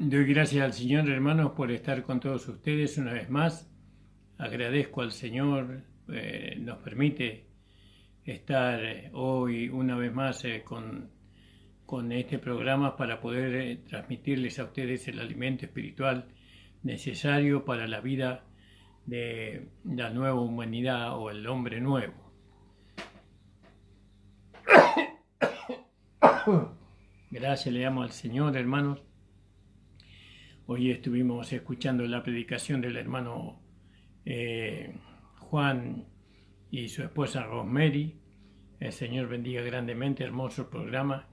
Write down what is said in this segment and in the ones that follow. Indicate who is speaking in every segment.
Speaker 1: Doy gracias al Señor, hermanos, por estar con todos ustedes una vez más. Agradezco al Señor, nos permite estar hoy una vez más con este programa para poder transmitirles a ustedes el alimento espiritual necesario para la vida de la nueva humanidad o el hombre nuevo. Gracias le damos al Señor, hermanos. Hoy estuvimos escuchando la predicación del hermano Juan y su esposa Rosemary. El Señor bendiga grandemente, hermoso programa.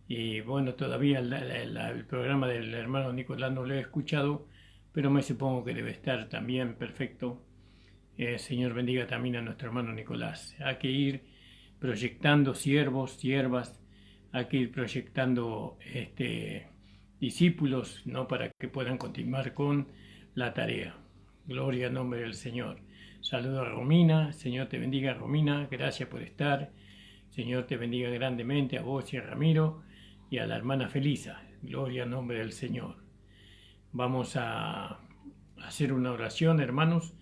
Speaker 1: Y bueno, todavía el programa del hermano Nicolás no lo he escuchado, pero me supongo que debe estar también perfecto. Señor bendiga también a nuestro hermano Nicolás. Hay que ir proyectando siervos, siervas, hay que ir proyectando discípulos, ¿no? Para que puedan continuar con la tarea. Gloria al nombre del Señor. Saludo a Romina. Señor te bendiga, Romina. Gracias por estar. Señor te bendiga grandemente a vos y a Ramiro y a la hermana Felisa. Gloria al nombre del Señor. Vamos a hacer una oración, hermanos,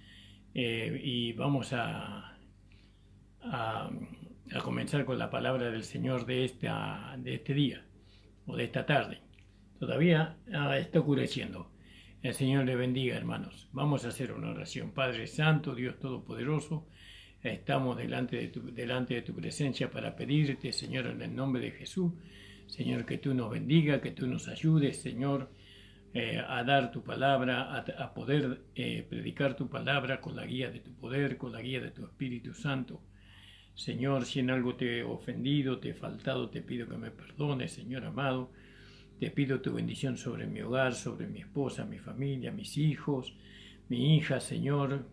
Speaker 1: y vamos a comenzar con la palabra del Señor de este día o de esta tarde. Todavía está oscureciendo. El Señor le bendiga, hermanos. Vamos a hacer una oración. Padre Santo, Dios Todopoderoso, estamos delante de tu presencia para pedirte, Señor, en el nombre de Jesús, Señor, que tú nos bendiga, que tú nos ayudes, Señor, a dar tu palabra, a poder predicar tu palabra con la guía de tu poder, con la guía de tu Espíritu Santo. Señor, si en algo te he ofendido, te he faltado, te pido que me perdones, Señor amado. Te pido tu bendición sobre mi hogar, sobre mi esposa, mi familia, mis hijos, mi hija, Señor,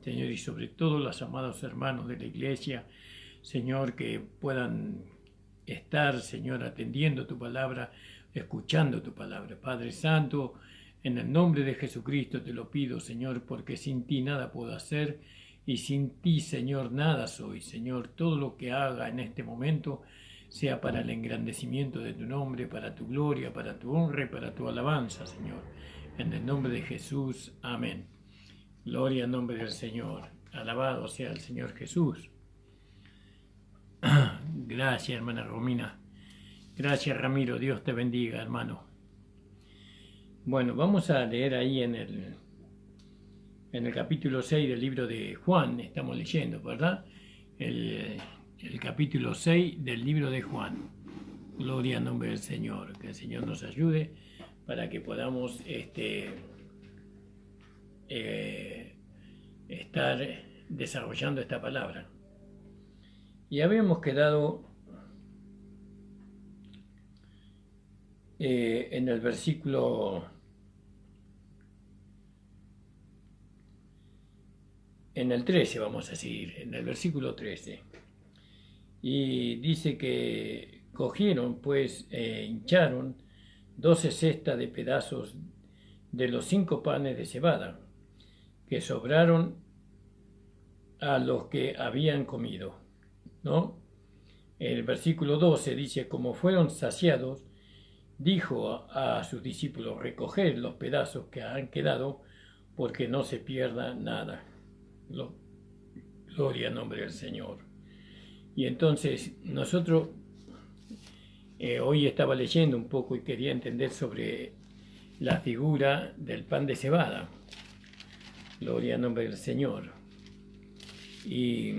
Speaker 1: y sobre todo los amados hermanos de la iglesia, Señor, que puedan estar, Señor, atendiendo tu palabra, escuchando tu palabra. Padre Santo, en el nombre de Jesucristo te lo pido, Señor, porque sin ti nada puedo hacer y sin ti, Señor, nada soy. Señor, todo lo que haga en este momento sea para el engrandecimiento de tu nombre, para tu gloria, para tu honra y para tu alabanza, Señor. En el nombre de Jesús, amén. Gloria al nombre del Señor. Alabado sea el Señor Jesús. Gracias, hermana Romina. Gracias, Ramiro. Dios te bendiga, hermano. Bueno, vamos a leer ahí en el capítulo 6 del libro de Juan. Estamos leyendo, ¿verdad? El capítulo 6 del libro de Juan. Gloria al nombre del Señor. Que el Señor nos ayude para que podamos estar desarrollando esta palabra. Y habíamos quedado en el versículo, en el 13 vamos a seguir, en el versículo 13. Y dice que cogieron, pues, hincharon 12 cestas de pedazos de los 5 panes de cebada que sobraron a los que habían comido, ¿no? El versículo 12 dice, como fueron saciados, dijo a sus discípulos, recoged los pedazos que han quedado, porque no se pierda nada. Gloria al nombre del Señor. Y entonces nosotros, hoy estaba leyendo un poco y quería entender sobre la figura del pan de cebada. Gloria al nombre del Señor. Y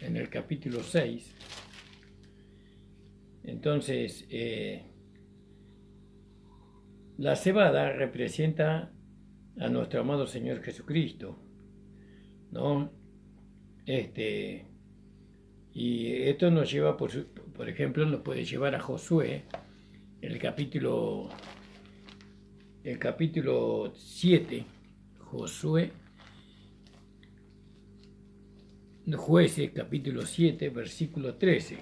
Speaker 1: en el capítulo 6, entonces, la cebada representa a nuestro amado Señor Jesucristo, ¿no? Y esto nos lleva, por ejemplo, nos puede llevar a Josué, el capítulo 7, Josué, Jueces, capítulo 7, versículo 13.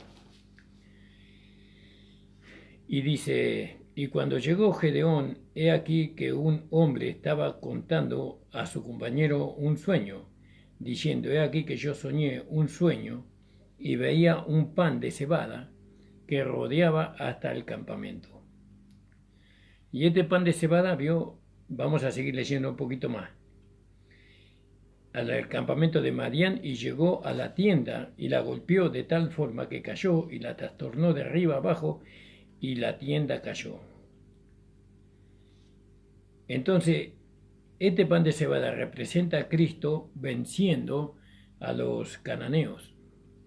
Speaker 1: Y dice, y cuando llegó Gedeón, he aquí que un hombre estaba contando a su compañero un sueño, diciendo, he aquí que yo soñé un sueño y veía un pan de cebada que rodeaba hasta el campamento. Y este pan de cebada vio, vamos a seguir leyendo un poquito más, al campamento de Madián y llegó a la tienda y la golpeó de tal forma que cayó y la trastornó de arriba abajo y la tienda cayó. Entonces, este pan de cebada representa a Cristo venciendo a los cananeos,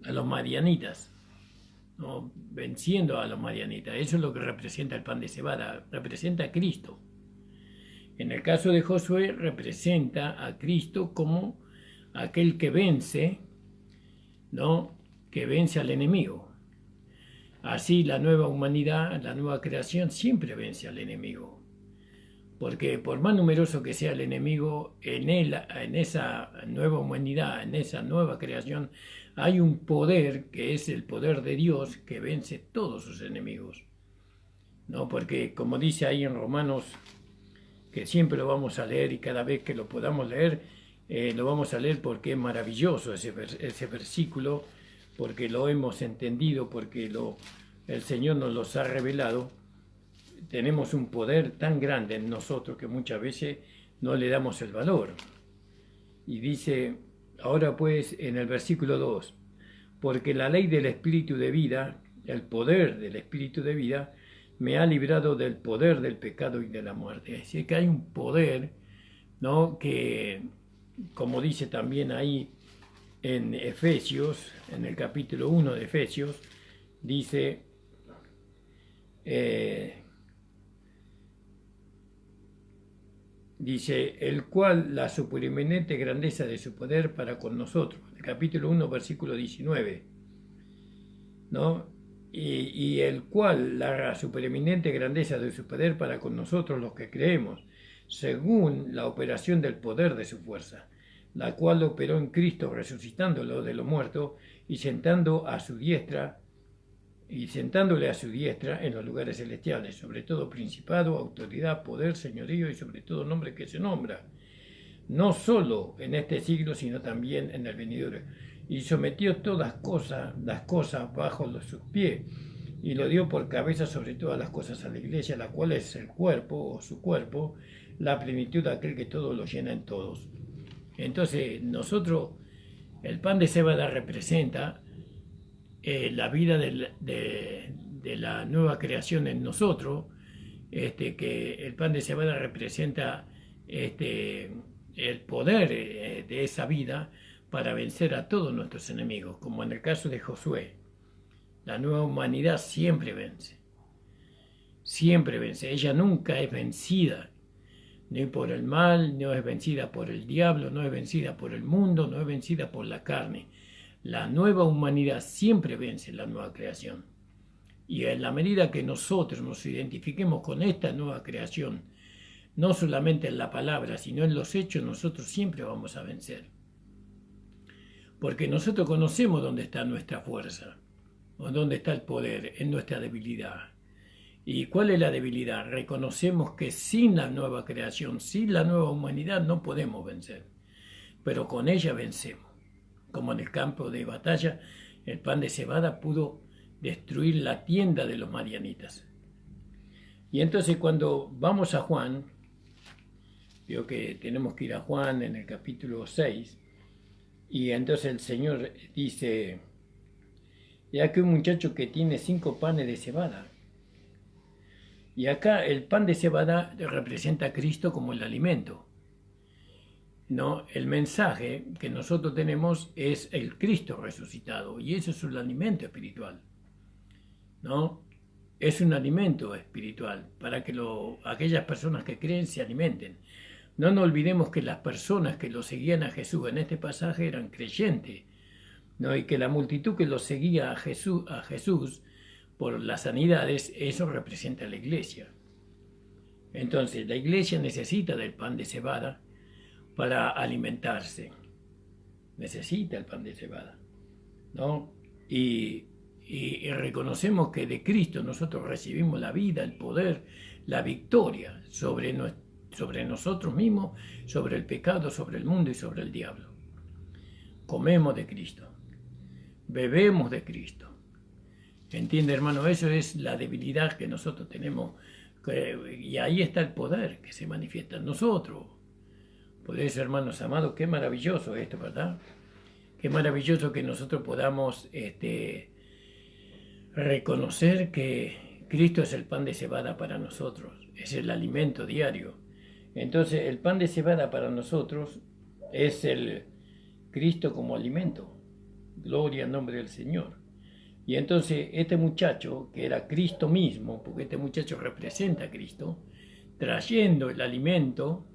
Speaker 1: a los madianitas, ¿no? Venciendo a los madianitas. Eso es lo que representa el pan de cebada, representa a Cristo. En el caso de Josué, representa a Cristo como aquel que vence, ¿no? Que vence al enemigo. Así la nueva humanidad, la nueva creación, siempre vence al enemigo. Porque por más numeroso que sea el enemigo, en esa nueva humanidad, en esa nueva creación, hay un poder que es el poder de Dios que vence todos sus enemigos. ¿No? Porque como dice ahí en Romanos, que siempre lo vamos a leer y cada vez que lo podamos leer, lo vamos a leer porque es maravilloso ese versículo, porque lo hemos entendido, porque el Señor nos los ha revelado. Tenemos un poder tan grande en nosotros que muchas veces no le damos el valor. Y dice, ahora pues en el versículo 2, porque la ley del Espíritu de vida, el poder del Espíritu de vida, me ha librado del poder del pecado y de la muerte. Es decir, que hay un poder, ¿no? Que, como dice también ahí en Efesios, en el capítulo 1 de Efesios, dice, el cual la supereminente grandeza de su poder para con nosotros. El capítulo 1, versículo 19. ¿No? Y el cual la supereminente grandeza de su poder para con nosotros los que creemos, según la operación del poder de su fuerza, la cual operó en Cristo resucitándolo de los muertos y sentándole a su diestra en los lugares celestiales, sobre todo principado, autoridad, poder, señorío y sobre todo nombre que se nombra, no solo en este siglo, sino también en el venidero. Y sometió todas las cosas bajo sus pies, y lo dio por cabeza sobre todas las cosas a la iglesia, la cual es el cuerpo, o su cuerpo, la plenitud de aquel que todo lo llena en todos. Entonces, nosotros, el pan de cebada representa la vida de la nueva creación en nosotros, que el pan de cebada representa el poder de esa vida para vencer a todos nuestros enemigos, como en el caso de Josué. La nueva humanidad siempre vence, ella nunca es vencida, ni por el mal, no es vencida por el diablo, no es vencida por el mundo, no es vencida por la carne. La nueva humanidad siempre vence la nueva creación. Y en la medida que nosotros nos identifiquemos con esta nueva creación, no solamente en la palabra, sino en los hechos, nosotros siempre vamos a vencer. Porque nosotros conocemos dónde está nuestra fuerza, o dónde está el poder, en nuestra debilidad. ¿Y cuál es la debilidad? Reconocemos que sin la nueva creación, sin la nueva humanidad, no podemos vencer. Pero con ella vencemos. Como en el campo de batalla, el pan de cebada pudo destruir la tienda de los madianitas. Y entonces cuando vamos a Juan, veo que tenemos que ir a Juan en el capítulo 6, y entonces el Señor dice, ya que un muchacho que tiene 5 panes de cebada. Y acá el pan de cebada representa a Cristo como el alimento. ¿No? El mensaje que nosotros tenemos es el Cristo resucitado, y eso es un alimento espiritual, ¿no? Es un alimento espiritual para que aquellas personas que creen se alimenten. No nos olvidemos que las personas que lo seguían a Jesús en este pasaje eran creyentes, ¿no? Y que la multitud que lo seguía a Jesús por las sanidades, eso representa a la iglesia. Entonces, la iglesia necesita del pan de cebada para alimentarse. Necesita el pan de cebada, ¿no? Y reconocemos que de Cristo nosotros recibimos la vida, el poder, la victoria sobre nosotros mismos, sobre el pecado, sobre el mundo y sobre el diablo. Comemos de Cristo, bebemos de Cristo. ¿Entiende, hermano? Eso es la debilidad que nosotros tenemos Y ahí está el poder que se manifiesta en nosotros. Por eso, hermanos amados, qué maravilloso esto, ¿verdad? Qué maravilloso que nosotros podamos reconocer que Cristo es el pan de cebada para nosotros, es el alimento diario. Entonces, el pan de cebada para nosotros es el Cristo como alimento. Gloria al nombre del Señor. Y entonces este muchacho, que era Cristo mismo, porque este muchacho representa a Cristo, trayendo el alimento,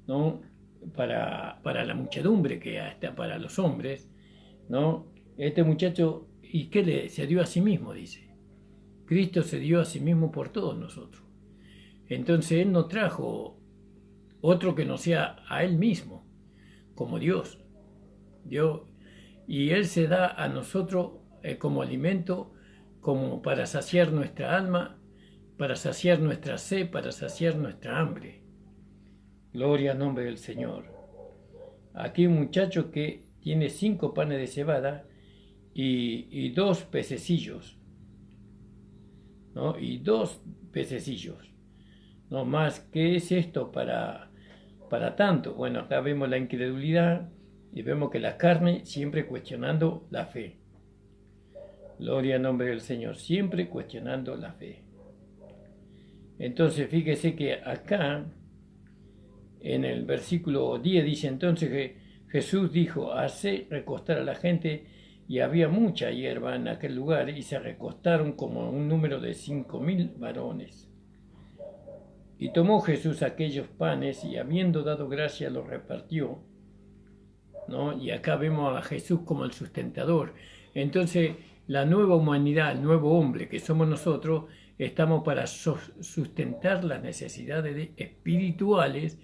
Speaker 1: ¿no? Para la muchedumbre, que está para los hombres, ¿no? Este muchacho, ¿y qué se dio a sí mismo? Dice. Cristo se dio a sí mismo por todos nosotros. Entonces Él no trajo otro que no sea a Él mismo, como Dios. Y Él se da a nosotros como alimento, como para saciar nuestra alma, para saciar nuestra sed, para saciar nuestra hambre. Gloria al nombre del Señor. Aquí un muchacho que tiene 5 panes de cebada y 2 pececillos, ¿no? Y 2 pececillos. No más, ¿qué es esto para tanto? Bueno, acá vemos la incredulidad y vemos que la carne siempre cuestionando la fe. Gloria al nombre del Señor, siempre cuestionando la fe. Entonces, fíjese que acá, en el versículo 10, dice entonces que Jesús dijo, hace recostar a la gente, y había mucha hierba en aquel lugar, y se recostaron como un número de 5.000 varones. Y tomó Jesús aquellos panes, y habiendo dado gracia, los repartió, ¿no? Y acá vemos a Jesús como el sustentador. Entonces, la nueva humanidad, el nuevo hombre que somos nosotros, estamos para sustentar las necesidades espirituales,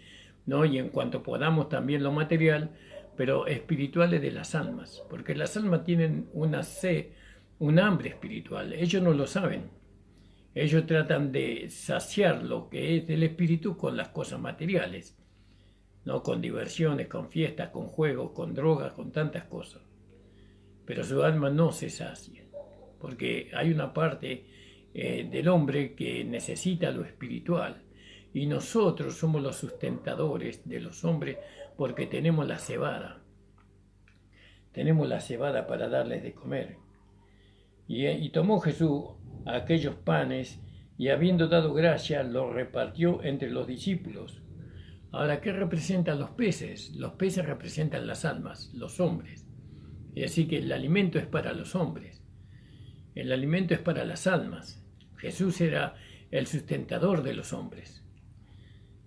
Speaker 1: ¿no? Y en cuanto podamos también lo material, pero espirituales de las almas, porque las almas tienen una sed, un hambre espiritual. Ellos no lo saben. Ellos tratan de saciar lo que es del espíritu con las cosas materiales, ¿no? Con diversiones, con fiestas, con juegos, con drogas, con tantas cosas. Pero su alma no se sacia, porque hay una parte del hombre que necesita lo espiritual, y nosotros somos los sustentadores de los hombres porque tenemos la cebada. Tenemos la cebada para darles de comer. Y tomó Jesús aquellos panes y habiendo dado gracia, los repartió entre los discípulos. Ahora, ¿qué representan los peces? Los peces representan las almas, los hombres. Y así que el alimento es para los hombres. El alimento es para las almas. Jesús era el sustentador de los hombres,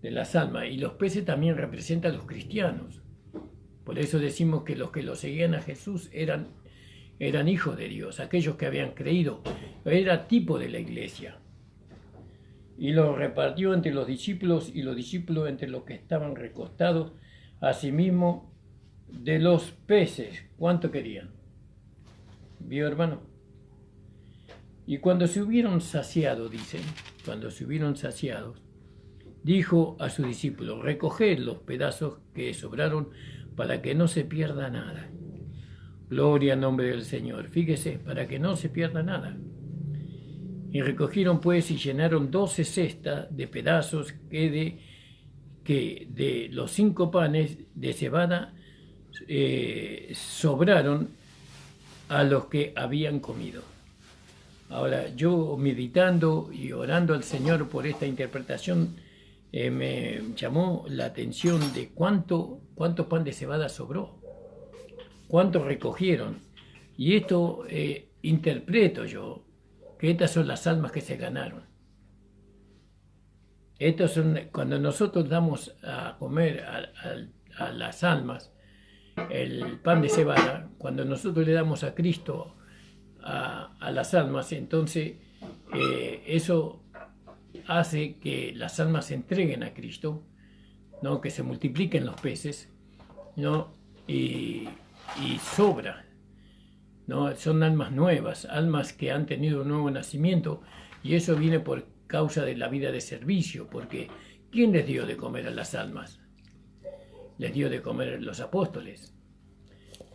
Speaker 1: de las almas. Y los peces también representan a los cristianos. Por eso decimos que los que lo seguían a Jesús eran hijos de Dios, aquellos que habían creído. Era tipo de la iglesia. Y lo repartió entre los discípulos, y los discípulos entre los que estaban recostados. Asimismo, de los peces, ¿cuánto querían? ¿Vio, hermano? Y cuando se hubieron saciado, dicen, cuando se hubieron saciados, dijo a sus discípulos, recoged los pedazos que sobraron para que no se pierda nada. Gloria al nombre del Señor. Fíjese, para que no se pierda nada. Y recogieron pues y llenaron 12 cestas de pedazos que de los 5 panes de cebada sobraron a los que habían comido. Ahora, yo meditando y orando al Señor por esta interpretación, me llamó la atención de cuánto pan de cebada sobró, cuánto recogieron. Y esto interpreto yo, que estas son las almas que se ganaron. Estos son, cuando nosotros damos a comer a las almas el pan de cebada, cuando nosotros le damos a Cristo a las almas, entonces eso hace que las almas se entreguen a Cristo, ¿no? Que se multipliquen los peces, ¿no? Y sobra, ¿no? Son almas nuevas, almas que han tenido un nuevo nacimiento, y eso viene por causa de la vida de servicio, porque ¿quién les dio de comer a las almas? Les dio de comer los apóstoles,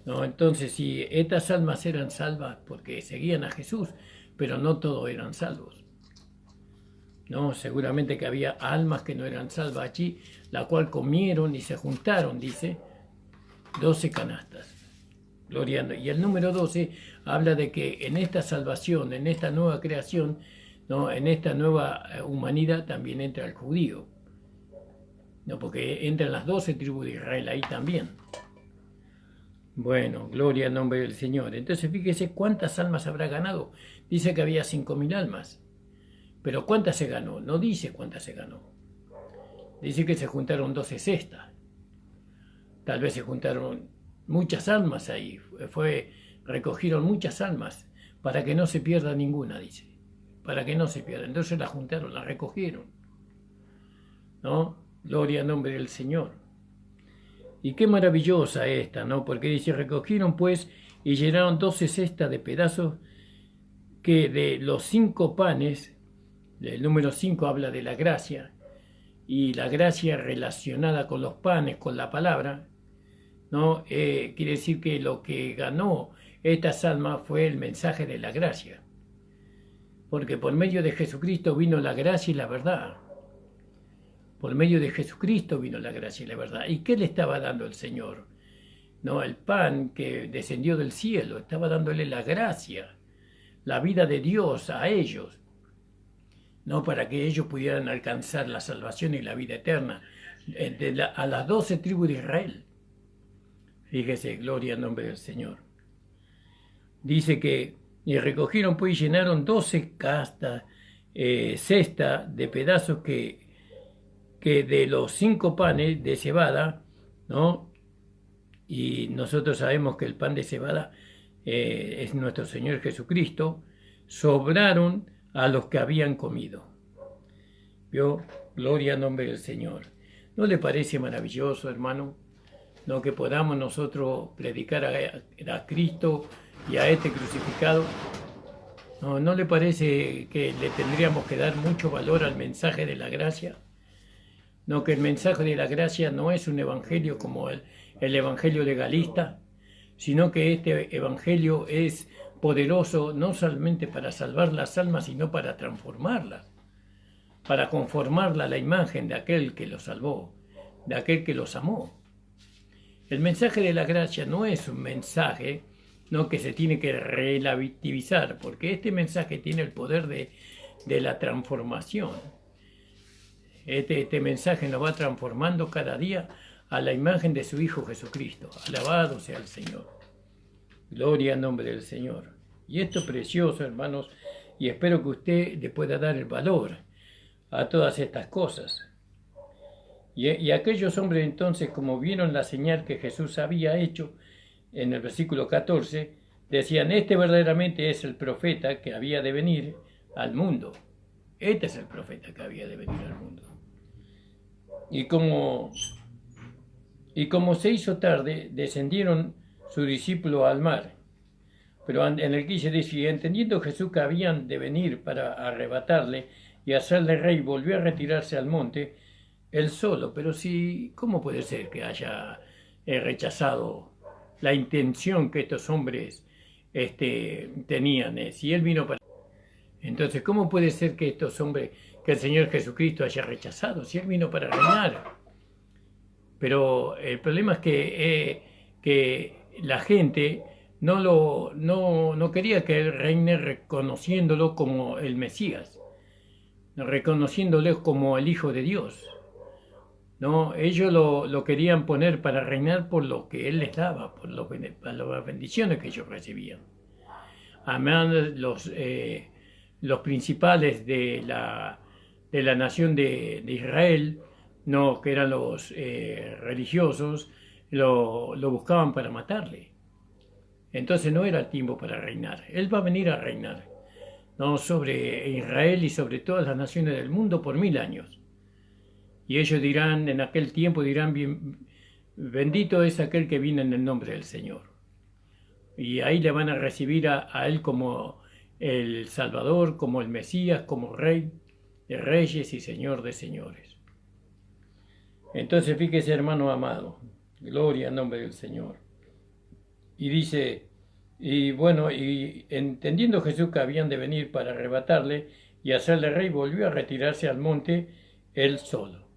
Speaker 1: ¿no? Entonces, si estas almas eran salvas porque seguían a Jesús, pero no todos eran salvos. ¿no? Seguramente que había almas que no eran salvas allí, la cual comieron y se juntaron, dice, 12 canastas. Gloria a Dios. Y el número 12 habla de que en esta salvación, en esta nueva creación, ¿no? En esta nueva humanidad también entra el judío, ¿no? Porque entran las 12 tribus de Israel ahí también. Bueno, gloria al nombre del Señor. Entonces fíjese cuántas almas habrá ganado. Dice que había 5.000 almas. Pero ¿cuántas se ganó? No dice cuántas se ganó. Dice que se juntaron 12 cestas. Tal vez se juntaron muchas almas ahí. Recogieron muchas almas para que no se pierda ninguna, dice. Para que no se pierda. Entonces la juntaron, la recogieron, ¿no? Gloria al nombre del Señor. Y qué maravillosa esta, ¿no? Porque dice, recogieron pues y llenaron 12 cestas de pedazos que de los 5 panes, el número 5 habla de la gracia, y la gracia relacionada con los panes, con la palabra, ¿no? Quiere decir que lo que ganó estas almas fue el mensaje de la gracia. Porque por medio de Jesucristo vino la gracia y la verdad. Por medio de Jesucristo vino la gracia y la verdad. ¿Y qué le estaba dando el Señor? No, el pan que descendió del cielo, estaba dándole la gracia, la vida de Dios a ellos, no para que ellos pudieran alcanzar la salvación y la vida eterna a las 12 tribus de Israel. Fíjese, gloria al nombre del Señor. Dice que y recogieron pues y llenaron 12 cestas de pedazos que de los 5 panes de cebada, ¿no? Y nosotros sabemos que el pan de cebada es nuestro Señor Jesucristo, sobraron a los que habían comido. ¿Vio? Gloria al nombre del Señor. ¿No le parece maravilloso, hermano? ¿No? Que podamos nosotros predicar a Cristo y a este crucificado. ¿No le parece que le tendríamos que dar mucho valor al mensaje de la gracia? No, que el mensaje de la gracia no es un evangelio como el evangelio legalista, sino que este evangelio es poderoso no solamente para salvar las almas, sino para transformarlas, para conformarla a la imagen de aquel que los salvó, de aquel que los amó. El mensaje de la gracia no es un mensaje, ¿no?, que se tiene que relativizar, porque este mensaje tiene el poder de la transformación. Este mensaje nos va transformando cada día a la imagen de su Hijo Jesucristo. Alabado sea el Señor. Gloria al nombre del Señor. Y esto es precioso, hermanos, y espero que usted le pueda dar el valor a todas estas cosas. Y aquellos hombres entonces, como vieron la señal que Jesús había hecho, en el versículo 14, decían, este verdaderamente es el profeta que había de venir al mundo. Este es el profeta que había de venir al mundo. Y como se hizo tarde, descendieron sus discípulos al mar. Pero en el 15 dice, entendiendo Jesús que habían de venir para arrebatarle y hacerle rey, volvió a retirarse al monte, él solo. Pero sí, ¿cómo puede ser que haya rechazado la intención que estos hombres tenían? Si él vino para... Entonces, ¿cómo puede ser que estos hombres, que el Señor Jesucristo haya rechazado, si él vino para reinar? Pero el problema es que la gente no quería que él reine reconociéndolo como el Mesías, reconociéndolo como el Hijo de Dios. No, ellos lo querían poner para reinar por lo que él les daba, por las bendiciones que ellos recibían. Amén, los principales de la nación de Israel, no, que eran los religiosos, lo buscaban para matarle. Entonces no era el tiempo para reinar. Él va a venir a reinar, ¿no?, sobre Israel y sobre todas las naciones del mundo por 1000 años. Y ellos dirán, en aquel tiempo dirán, bendito es aquel que viene en el nombre del Señor. Y ahí le van a recibir a él como el Salvador, como el Mesías, como Rey de Reyes y Señor de Señores. Entonces fíjese, hermano amado, gloria al nombre del Señor. Y dice, y bueno, y entendiendo Jesús que habían de venir para arrebatarle y al serle rey volvió a retirarse al monte él solo.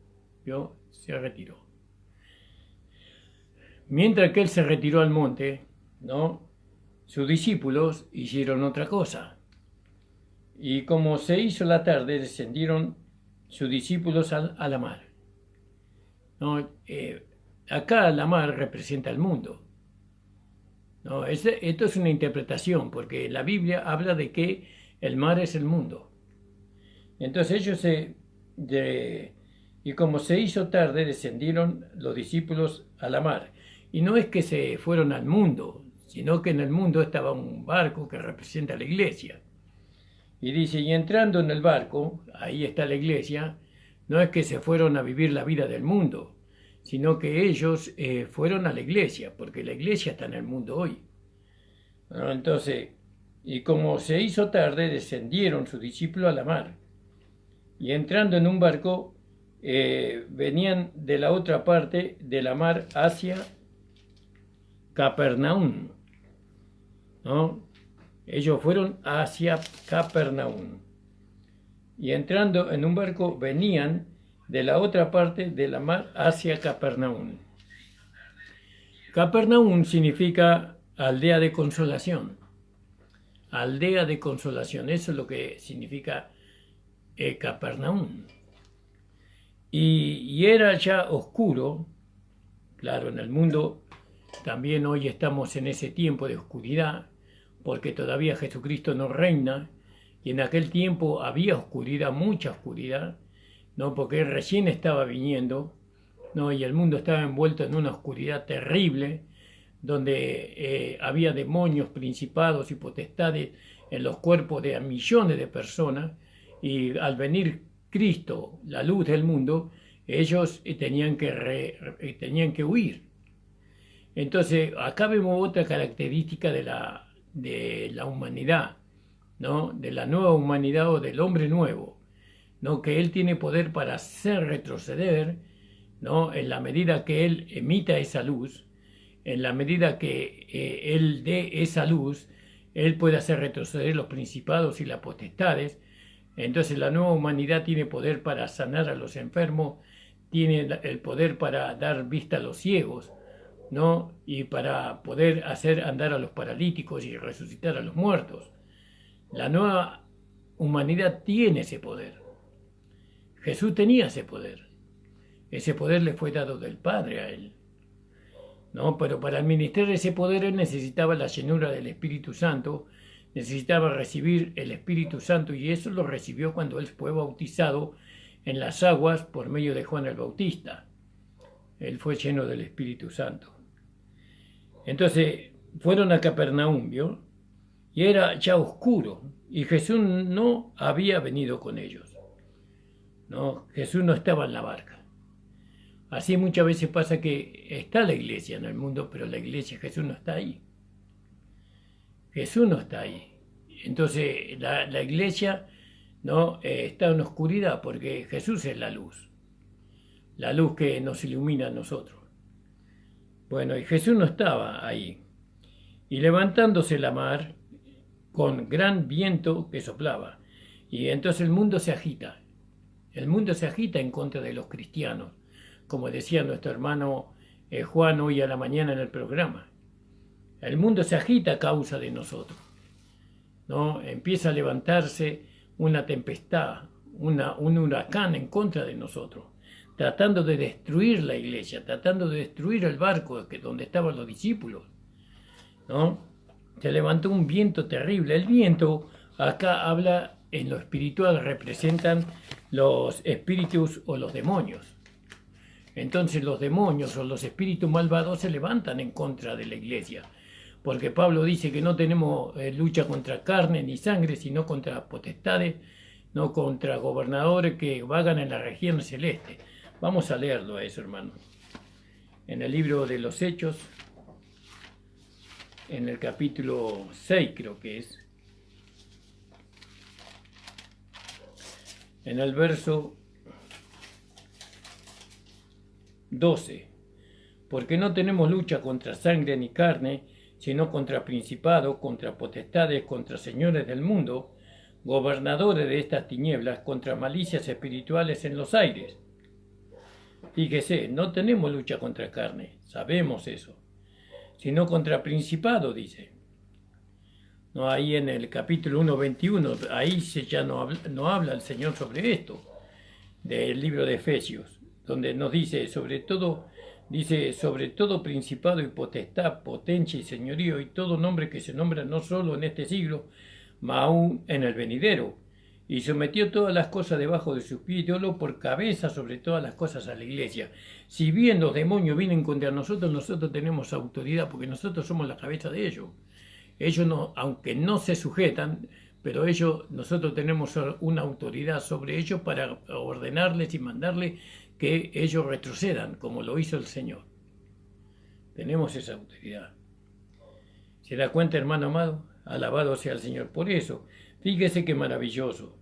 Speaker 1: ¿Vio? Se retiró. Mientras que él se retiró al monte, ¿no? Sus discípulos hicieron otra cosa. Y como se hizo la tarde, descendieron sus discípulos a la mar. ¿No? Acá la mar representa el mundo. ¿No? Esto es una interpretación, porque la Biblia habla de que el mar es el mundo. Entonces y como se hizo tarde, descendieron los discípulos a la mar. Y no es que se fueron al mundo, sino que en el mundo estaba un barco que representa la iglesia. Y dice, y entrando en el barco, ahí está la iglesia, no es que se fueron a vivir la vida del mundo, sino que ellos fueron a la iglesia, porque la iglesia está en el mundo hoy. Bueno, entonces, y como se hizo tarde, descendieron sus discípulos a la mar. Y entrando en un barco, venían de la otra parte de la mar hacia Capernaum, ¿no? Ellos fueron hacia Capernaum. Y entrando en un barco, venían de la otra parte de la mar hacia Capernaum. Capernaum significa aldea de consolación. Aldea de consolación, eso es lo que significa Capernaum. Y era ya oscuro, claro, en el mundo también hoy estamos en ese tiempo de oscuridad, porque todavía Jesucristo no reina, y en aquel tiempo había oscuridad, mucha oscuridad, ¿no? Porque él recién estaba viniendo, ¿no? Y el mundo estaba envuelto en una oscuridad terrible, donde había demonios, principados y potestades en los cuerpos de millones de personas, y al venir Cristo, la luz del mundo, ellos tenían que huir. Entonces, acá vemos otra característica de la humanidad, ¿no? De la nueva humanidad o del hombre nuevo, ¿no? Que él tiene poder para hacer retroceder, ¿no? En la medida que él emita esa luz, en la medida que él dé esa luz, él puede hacer retroceder los principados y las potestades. Entonces la nueva humanidad tiene poder para sanar a los enfermos, tiene el poder para dar vista a los ciegos, ¿no? Y para poder hacer andar a los paralíticos y resucitar a los muertos. La nueva humanidad tiene ese poder. Jesús tenía ese poder. Ese poder le fue dado del Padre a él, ¿no? Pero para administrar ese poder él necesitaba la llenura del Espíritu Santo, necesitaba recibir el Espíritu Santo, y eso lo recibió cuando él fue bautizado en las aguas por medio de Juan el Bautista. Él fue lleno del Espíritu Santo. Entonces fueron a Capernaum, ¿vio? Y era ya oscuro, y Jesús no había venido con ellos. No, Jesús no estaba en la barca. Así muchas veces pasa que está la iglesia en el mundo, pero la iglesia, Jesús no está ahí. Jesús no está ahí. Entonces la iglesia, ¿no? Está en oscuridad porque Jesús es la luz que nos ilumina a nosotros. Bueno, y Jesús no estaba ahí. Y levantándose la mar con gran viento que soplaba, y entonces el mundo se agita. El mundo se agita en contra de los cristianos, como decía nuestro hermano Juan hoy a la mañana en el programa. El mundo se agita a causa de nosotros, ¿no? Empieza a levantarse una tempestad, un huracán en contra de nosotros, tratando de destruir la iglesia, tratando de destruir el barco donde estaban los discípulos, ¿no? Se levantó un viento terrible. El viento, acá habla en lo espiritual, representan los espíritus o los demonios. Entonces los demonios o los espíritus malvados se levantan en contra de la iglesia, porque Pablo dice que no tenemos lucha contra carne ni sangre, sino contra potestades, no contra gobernadores que vagan en la región celeste. Vamos a leerlo a eso, hermano. En el libro de los Hechos, en el capítulo 6 creo que es, en el verso 12, porque no tenemos lucha contra sangre ni carne, sino contra principados, contra potestades, contra señores del mundo, gobernadores de estas tinieblas, contra malicias espirituales en los aires. Fíjese, no tenemos lucha contra carne, sabemos eso, sino contra principado, dice. No, ahí en el capítulo 1:21, ahí ya no habla el Señor sobre esto, del libro de Efesios, donde nos dice sobre todo principado y potestad, potencia y señorío y todo nombre que se nombra no solo en este siglo, mas aún en el venidero. Y sometió todas las cosas debajo de sus pies y diólo por cabeza sobre todas las cosas a la iglesia. Si bien los demonios vienen contra nosotros, nosotros tenemos autoridad porque nosotros somos la cabeza de ellos. Ellos no, aunque no se sujetan, pero nosotros tenemos una autoridad sobre ellos para ordenarles y mandarles que ellos retrocedan, como lo hizo el Señor. Tenemos esa autoridad. ¿Se da cuenta, hermano amado? Alabado sea el Señor. Por eso, fíjese qué maravilloso.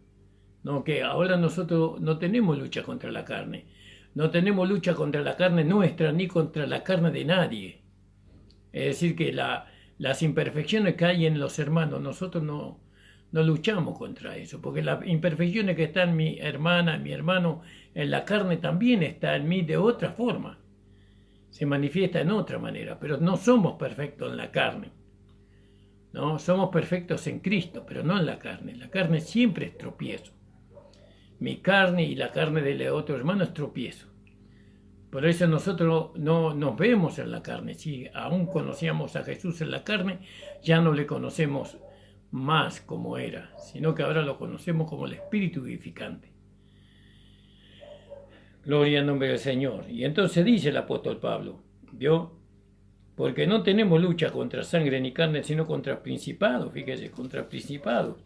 Speaker 1: No, que ahora nosotros no tenemos lucha contra la carne. No tenemos lucha contra la carne nuestra ni contra la carne de nadie. Es decir, que las imperfecciones que hay en los hermanos, nosotros no luchamos contra eso, porque las imperfecciones que están en mi hermana, en mi hermano, en la carne también está en mí de otra forma. Se manifiesta en otra manera, pero no somos perfectos en la carne. No, somos perfectos en Cristo, pero no en la carne. La carne siempre es tropiezo. Mi carne y la carne del otro hermano es tropiezo. Por eso nosotros no nos vemos en la carne. Si aún conocíamos a Jesús en la carne, ya no le conocemos más como era, sino que ahora lo conocemos como el Espíritu vivificante. Gloria al nombre del Señor. Y entonces dice el apóstol Pablo, ¿vio? Porque no tenemos lucha contra sangre ni carne, sino contra principados, fíjese, contra principados,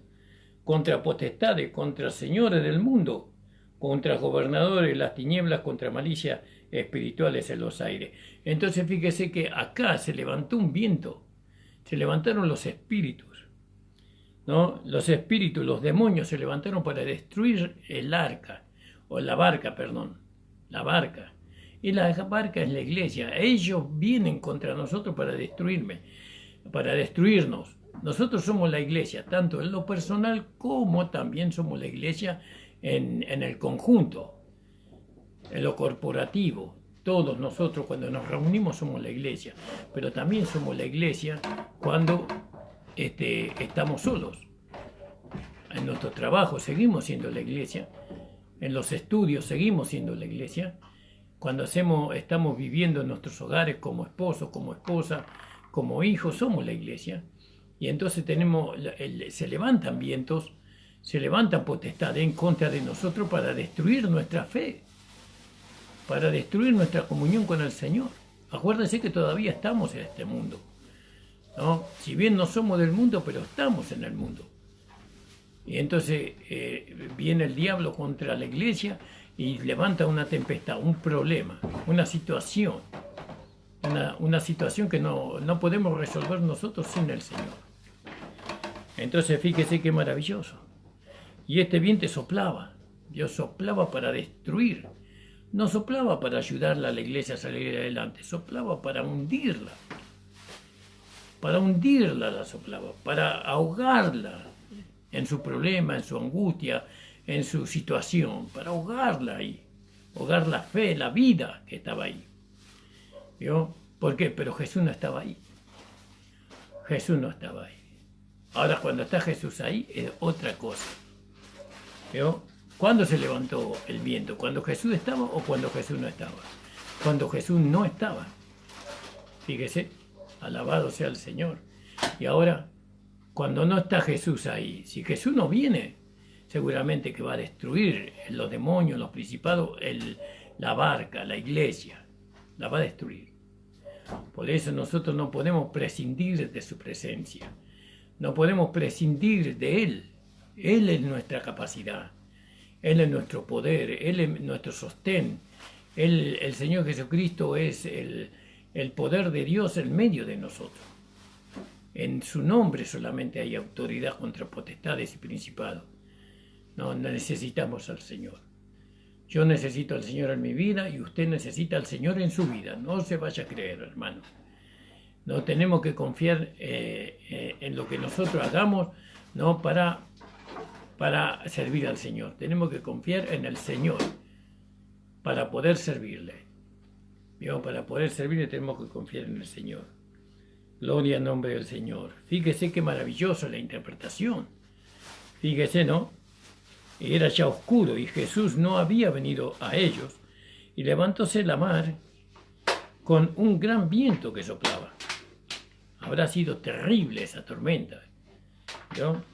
Speaker 1: contra potestades, contra señores del mundo, contra gobernadores, las tinieblas, contra malicias espirituales en los aires. Entonces fíjese que acá se levantó un viento, se levantaron los espíritus, ¿no? Los espíritus, los demonios se levantaron para destruir la barca. Y la barca es la iglesia. Ellos vienen contra nosotros para destruirnos. Nosotros somos la iglesia, tanto en lo personal como también somos la iglesia en el conjunto, en lo corporativo. Todos nosotros cuando nos reunimos somos la iglesia, pero también somos la iglesia cuando estamos solos. En nuestro trabajo seguimos siendo la iglesia, en los estudios seguimos siendo la iglesia, cuando estamos viviendo en nuestros hogares como esposos, como esposa, como hijos, somos la iglesia. Y entonces se levantan vientos, se levantan potestades en contra de nosotros para destruir nuestra fe, para destruir nuestra comunión con el Señor. Acuérdense que todavía estamos en este mundo, ¿no? Si bien no somos del mundo, pero estamos en el mundo. Y entonces viene el diablo contra la iglesia y levanta una tempestad, un problema, una situación que no podemos resolver nosotros sin el Señor. Entonces fíjese qué maravilloso. Y este viento soplaba, Dios soplaba para destruir, no soplaba para ayudarla a la iglesia a salir adelante, soplaba para hundirla la soplaba, para ahogarla en su problema, en su angustia, en su situación, para ahogarla ahí, ahogar la fe, la vida que estaba ahí. ¿Vio? ¿Por qué? Pero Jesús no estaba ahí. Jesús no estaba ahí. Ahora cuando está Jesús ahí es otra cosa. ¿Vio? ¿Cuándo se levantó el viento? ¿Cuando Jesús estaba o cuando Jesús no estaba? Cuando Jesús no estaba. Fíjese, alabado sea el Señor. Y ahora, cuando no está Jesús ahí, si Jesús no viene, seguramente que va a destruir los demonios, los principados, la barca, la iglesia, la va a destruir. Por eso nosotros no podemos prescindir de su presencia, no podemos prescindir de Él. Él es nuestra capacidad, Él es nuestro poder, Él es nuestro sostén. El Señor Jesucristo es el poder de Dios en medio de nosotros. En su nombre solamente hay autoridad contra potestades y principados. No necesitamos al Señor. Yo necesito al Señor en mi vida y usted necesita al Señor en su vida. No se vaya a creer, hermano. No tenemos que confiar en lo que nosotros hagamos, no para para servir al Señor. Tenemos que confiar en el Señor para poder servirle. Para poder servirle tenemos que confiar en el Señor. Gloria al nombre del Señor. Fíjese qué maravillosa la interpretación. Fíjese, ¿no? Era ya oscuro y Jesús no había venido a ellos. Y levantóse la mar con un gran viento que soplaba. Habrá sido terrible esa tormenta, ¿no?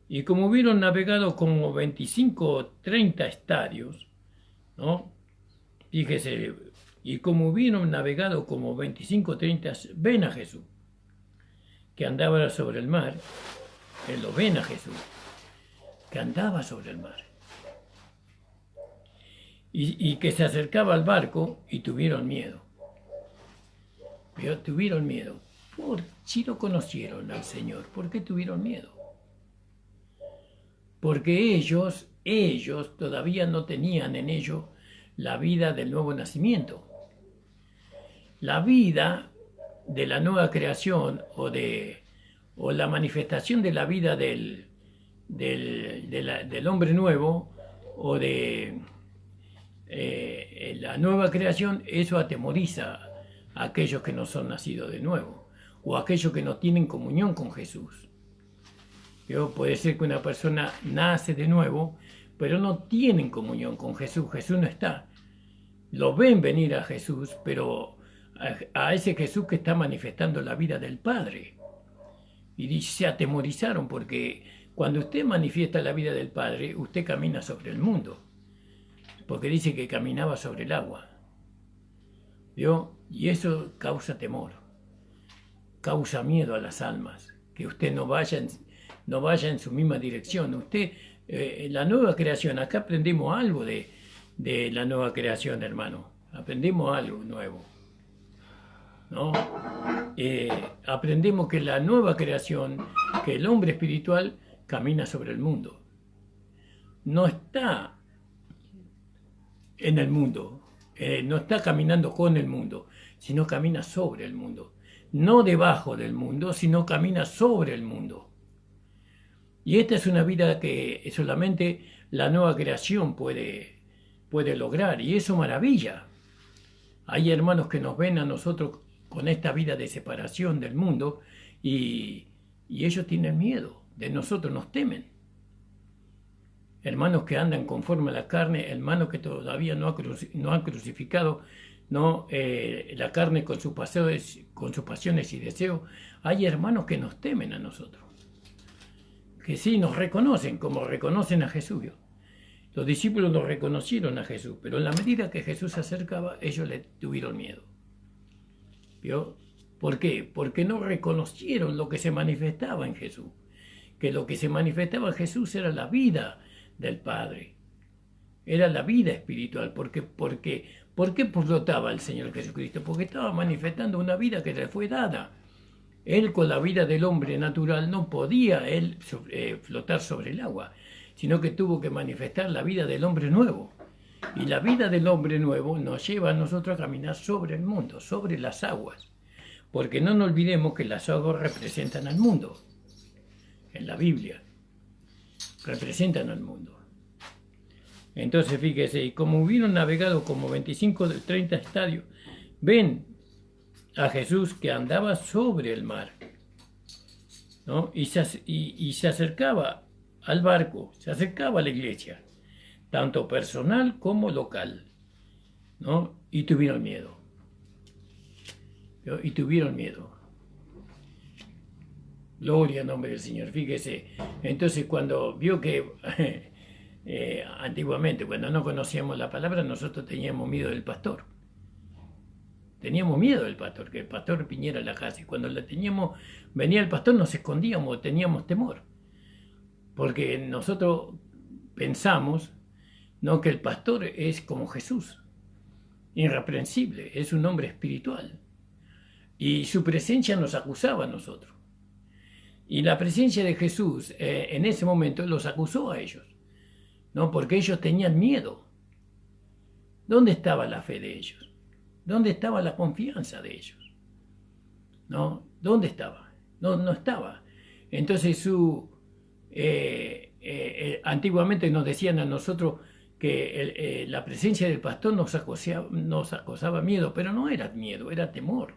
Speaker 1: Y como hubieron navegado como 25 o 30 estadios, ¿no? Fíjese, y como hubieron navegado como 25 o 30, ven a Jesús, que andaba sobre el mar. Él lo ven a Jesús, que andaba sobre el mar. Y que se acercaba al barco y tuvieron miedo. Tuvieron miedo. Si lo conocieron al Señor, ¿por qué tuvieron miedo? Porque ellos todavía no tenían en ellos la vida del nuevo nacimiento. La vida de la nueva creación o la manifestación de la vida del hombre nuevo o de la nueva creación, eso atemoriza a aquellos que no son nacidos de nuevo o a aquellos que no tienen comunión con Jesús. Puede ser que una persona nace de nuevo, pero no tienen comunión con Jesús. Jesús no está. Lo ven venir a Jesús, pero a ese Jesús que está manifestando la vida del Padre. Y se atemorizaron porque cuando usted manifiesta la vida del Padre, usted camina sobre el mundo. Porque dice que caminaba sobre el agua. Y eso causa temor. Causa miedo a las almas. Que usted no vaya en su misma dirección. Usted, la nueva creación, acá aprendimos algo de la nueva creación, hermano. Aprendimos algo nuevo, ¿no? Aprendemos que la nueva creación, que el hombre espiritual camina sobre el mundo. No está en el mundo, no está caminando con el mundo, sino camina sobre el mundo. No debajo del mundo, sino camina sobre el mundo. Y esta es una vida que solamente la nueva creación puede lograr, y eso maravilla. Hay hermanos que nos ven a nosotros con esta vida de separación del mundo y ellos tienen miedo de nosotros, nos temen. Hermanos que andan conforme a la carne, hermanos que todavía no han crucificado la carne con sus pasiones y deseos. Hay hermanos que nos temen a nosotros, que sí nos reconocen como reconocen a Jesús. Los discípulos lo reconocieron a Jesús, pero en la medida que Jesús se acercaba, ellos le tuvieron miedo. ¿Vio? ¿Por qué? Porque no reconocieron lo que se manifestaba en Jesús. Que lo que se manifestaba en Jesús era la vida del Padre. Era la vida espiritual. ¿Por qué flotaba el Señor Jesucristo? Porque estaba manifestando una vida que le fue dada. Él, con la vida del hombre natural, no podía flotar sobre el agua, sino que tuvo que manifestar la vida del hombre nuevo. Y la vida del hombre nuevo nos lleva a nosotros a caminar sobre el mundo, sobre las aguas. Porque no nos olvidemos que las aguas representan al mundo. En la Biblia representan al mundo. Entonces fíjese, y como hubieron navegado como 25 de 30 estadios, ven a Jesús que andaba sobre el mar, ¿no? Y se acercaba al barco, se acercaba a la iglesia, tanto personal como local, ¿no? Y tuvieron miedo. Y tuvieron miedo. Gloria al nombre del Señor. Fíjese, entonces cuando vio que antiguamente, cuando no conocíamos la palabra, nosotros teníamos miedo del pastor. Teníamos miedo del pastor, que el pastor viniera a la casa. Y cuando venía el pastor, nos escondíamos, teníamos temor. Porque nosotros pensamos, ¿no?, que el pastor es como Jesús, irreprensible, es un hombre espiritual. Y su presencia nos acusaba a nosotros. Y la presencia de Jesús en ese momento los acusó a ellos, ¿no? Porque ellos tenían miedo. ¿Dónde estaba la fe de ellos? ¿Dónde estaba la confianza de ellos? ¿No? ¿Dónde estaba? No estaba. Entonces antiguamente nos decían a nosotros que la presencia del pastor nos acosaba miedo, pero no era miedo, era temor.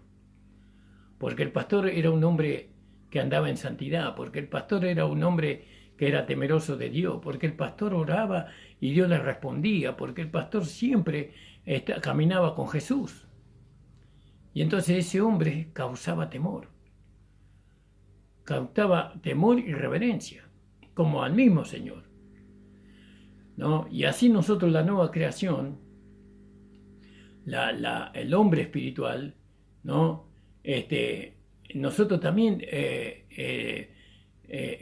Speaker 1: Porque el pastor era un hombre que andaba en santidad, porque el pastor era un hombre que era temeroso de Dios, porque el pastor oraba y Dios le respondía, porque el pastor siempre caminaba con Jesús. Y entonces ese hombre causaba temor y reverencia, como al mismo Señor, ¿no? Y así nosotros, la nueva creación, el hombre espiritual, ¿no? Nosotros también,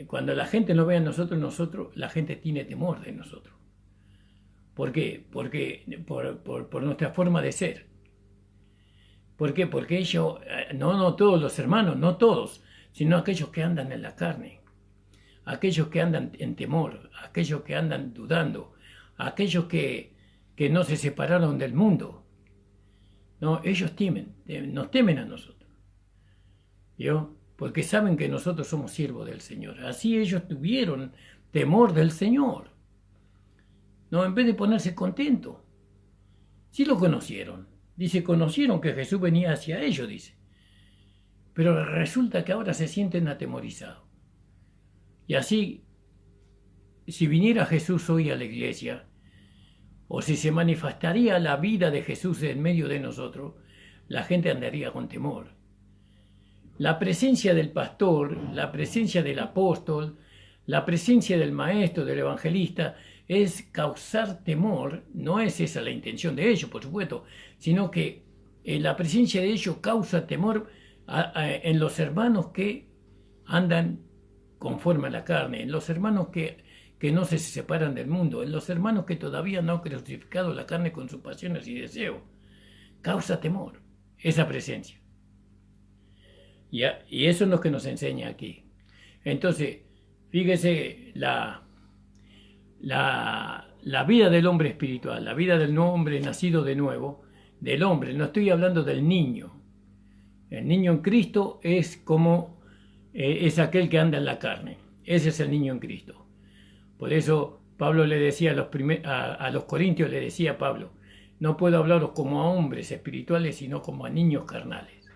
Speaker 1: cuando la gente nos ve a nosotros, la gente tiene temor de nosotros. ¿Por qué? Porque por nuestra forma de ser. ¿Por qué? Porque ellos, no todos los hermanos, no todos, sino aquellos que andan en la carne, aquellos que andan en temor, aquellos que andan dudando, aquellos que no se separaron del mundo. No, ellos nos temen a nosotros. ¿Yo? Porque saben que nosotros somos siervos del Señor. Así ellos tuvieron temor del Señor. No, en vez de ponerse contentos. Sí lo conocieron. Dice, conocieron que Jesús venía hacia ellos, dice. Pero resulta que ahora se sienten atemorizados. Y así, si viniera Jesús hoy a la iglesia, o si se manifestaría la vida de Jesús en medio de nosotros, la gente andaría con temor. La presencia del pastor, la presencia del apóstol, la presencia del maestro, del evangelista, es causar temor. No es esa la intención de ellos, por supuesto, sino que la presencia de ellos causa temor en los hermanos que andan conforme a la carne, en los hermanos que no se separan del mundo, en los hermanos que todavía no han crucificado la carne con sus pasiones y deseos. Causa temor esa presencia. Y eso es lo que nos enseña aquí. Entonces, fíjese la vida del hombre espiritual, la vida del hombre nacido de nuevo, del hombre, no estoy hablando del niño. El niño en Cristo es como es aquel que anda en la carne. Ese es el niño en Cristo. Por eso Pablo le decía a los corintios, le decía a Pablo, no puedo hablaros como a hombres espirituales, sino como a niños carnales.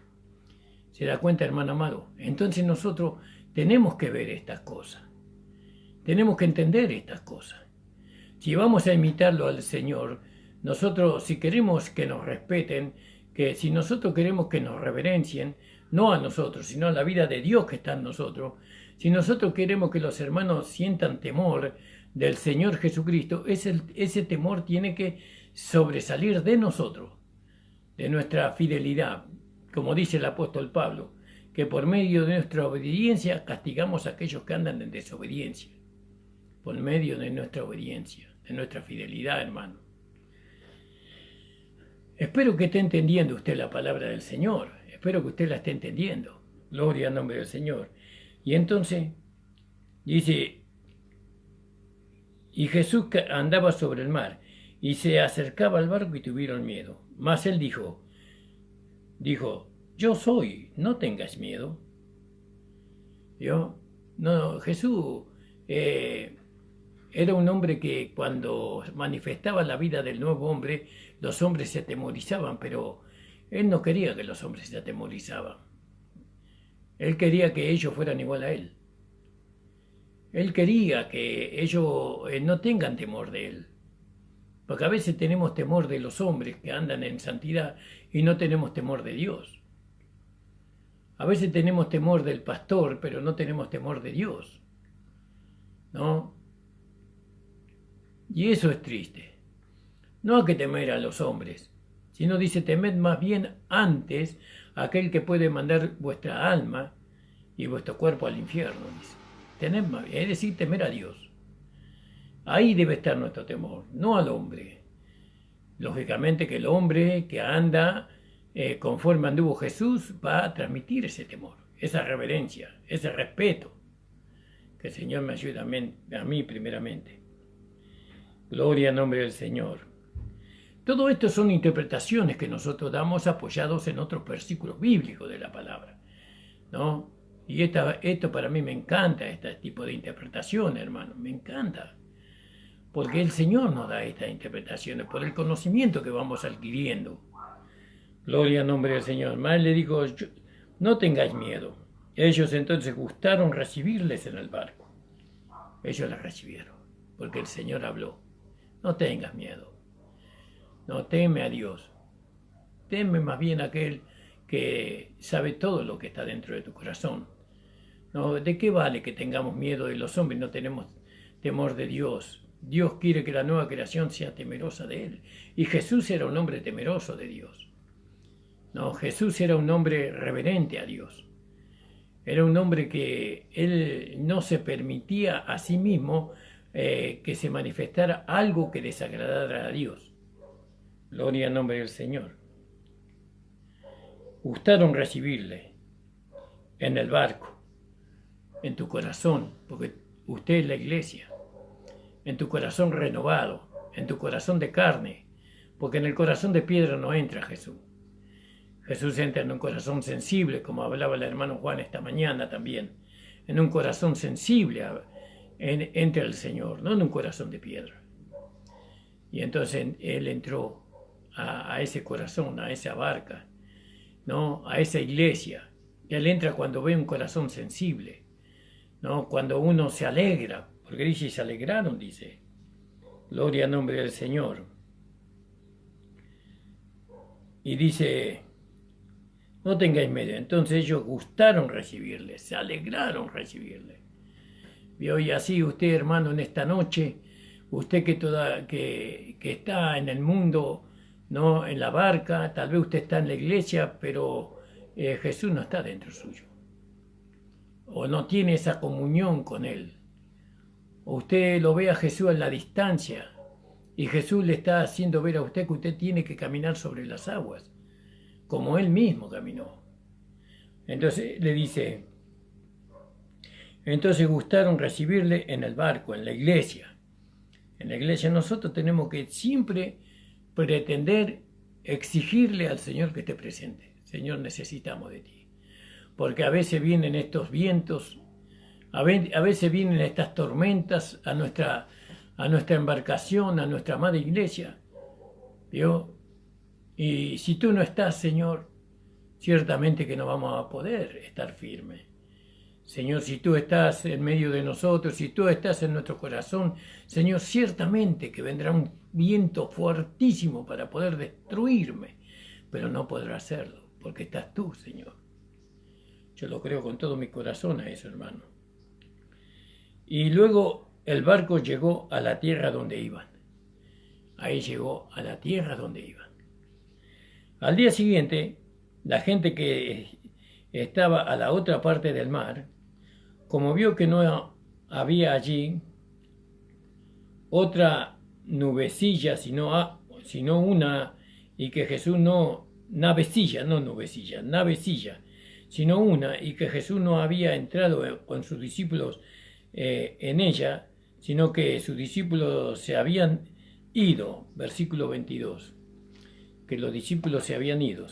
Speaker 1: ¿Se da cuenta, hermano amado? Entonces nosotros tenemos que ver estas cosas. Tenemos que entender estas cosas. Si vamos a imitarlo al Señor, nosotros, si queremos que nos respeten, que si nosotros queremos que nos reverencien, no a nosotros, sino a la vida de Dios que está en nosotros, si nosotros queremos que los hermanos sientan temor del Señor Jesucristo, ese temor tiene que sobresalir de nosotros, de nuestra fidelidad, como dice el apóstol Pablo, que por medio de nuestra obediencia castigamos a aquellos que andan en desobediencia. Por medio de nuestra obediencia, de nuestra fidelidad, hermano. Espero que esté entendiendo usted la palabra del Señor. Espero que usted la esté entendiendo. Gloria al nombre del Señor. Y entonces, dice, y Jesús andaba sobre el mar, y se acercaba al barco y tuvieron miedo. Mas él dijo, yo soy, no tengas miedo. Jesús era un hombre que cuando manifestaba la vida del nuevo hombre, los hombres se atemorizaban, pero él no quería que los hombres se atemorizaban. Él quería que ellos fueran igual a él. Él quería que ellos no tengan temor de él. Porque a veces tenemos temor de los hombres que andan en santidad y no tenemos temor de Dios. A veces tenemos temor del pastor, pero no tenemos temor de Dios. ¿No? Y eso es triste. No hay que temer a los hombres, sino dice, temed más bien antes a aquel que puede mandar vuestra alma y vuestro cuerpo al infierno. Dice. Es decir, temer a Dios. Ahí debe estar nuestro temor, no al hombre. Lógicamente que el hombre que anda conforme anduvo Jesús va a transmitir ese temor, esa reverencia, ese respeto. Que el Señor me ayude a mí primeramente. Gloria al nombre del Señor. Todo esto son interpretaciones que nosotros damos apoyados en otros versículos bíblicos de la palabra, ¿no? Y esto para mí me encanta, este tipo de interpretación, hermano, me encanta. Porque el Señor nos da estas interpretaciones por el conocimiento que vamos adquiriendo. Gloria al nombre del Señor. Más le dijo, no tengáis miedo. Ellos entonces gustaron recibirles en el barco. Ellos la recibieron, porque el Señor habló. No tengas miedo. No teme a Dios. Teme más bien a aquel que sabe todo lo que está dentro de tu corazón. No, ¿de qué vale que tengamos miedo de los hombres y no tenemos temor de Dios? Dios quiere que la nueva creación sea temerosa de Él. Y Jesús era un hombre temeroso de Dios. No, Jesús era un hombre reverente a Dios. Era un hombre que Él no se permitía a sí mismo que se manifestara algo que desagradara a Dios. Gloria al nombre del Señor. Gustaron recibirle en el barco, en tu corazón, porque usted es la iglesia, en tu corazón renovado, en tu corazón de carne, porque en el corazón de piedra no entra Jesús. Jesús entra en un corazón sensible, como hablaba el hermano Juan esta mañana también, en un corazón sensible entra el Señor, no en un corazón de piedra. Y entonces Él entró a ese corazón, a esa barca, ¿no? A esa iglesia. Él entra cuando ve un corazón sensible, ¿no? Cuando uno se alegra, porque dice, se alegraron, dice. Gloria al nombre del Señor. Y dice, no tengáis miedo. Entonces ellos gustaron recibirle, se alegraron recibirle. ¿Vio? Y así usted, hermano, en esta noche, usted que está en el mundo, no en la barca, tal vez usted está en la iglesia, pero Jesús no está dentro suyo. O no tiene esa comunión con Él. O usted lo ve a Jesús en la distancia y Jesús le está haciendo ver a usted que usted tiene que caminar sobre las aguas, como Él mismo caminó. Entonces le dice, entonces gustaron recibirle en el barco, en la iglesia. En la iglesia nosotros tenemos que siempre pretender exigirle al Señor que esté presente. Señor, necesitamos de ti. Porque a veces vienen estos vientos, a veces vienen estas tormentas a nuestra embarcación, a nuestra amada iglesia. ¿Vio? Y si tú no estás, Señor, ciertamente que no vamos a poder estar firmes. Señor, si tú estás en medio de nosotros, si tú estás en nuestro corazón, Señor, ciertamente que vendrá un viento fuertísimo para poder destruirme, pero no podrá hacerlo, porque estás tú, Señor. Yo lo creo con todo mi corazón a eso, hermano. Y luego el barco llegó a la tierra donde iban. Ahí llegó a la tierra donde iban. Al día siguiente, la gente que estaba a la otra parte del mar, como vio que no había allí otra nubecilla, sino una, y que Jesús no, navecilla, no nubecilla, navecilla, sino una, y que Jesús no había entrado con sus discípulos en ella, sino que sus discípulos se habían ido, versículo 22, que los discípulos se habían ido.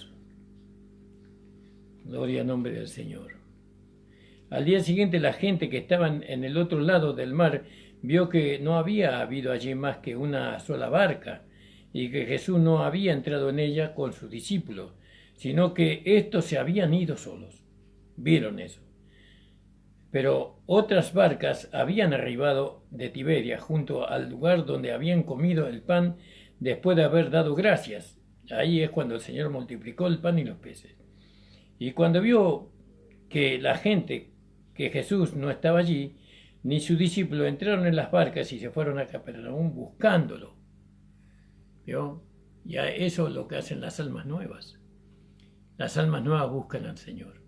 Speaker 1: Gloria al nombre del Señor. Al día siguiente la gente que estaba en el otro lado del mar vio que no había habido allí más que una sola barca y que Jesús no había entrado en ella con sus discípulos, sino que estos se habían ido solos. Vieron eso. Pero otras barcas habían arribado de Tiberia junto al lugar donde habían comido el pan después de haber dado gracias. Ahí es cuando el Señor multiplicó el pan y los peces. Y cuando vio que la gente, que Jesús no estaba allí, ni sus discípulos, entraron en las barcas y se fueron a Capernaum buscándolo. ¿Vio? Ya eso es lo que hacen las almas nuevas. Las almas nuevas buscan al Señor.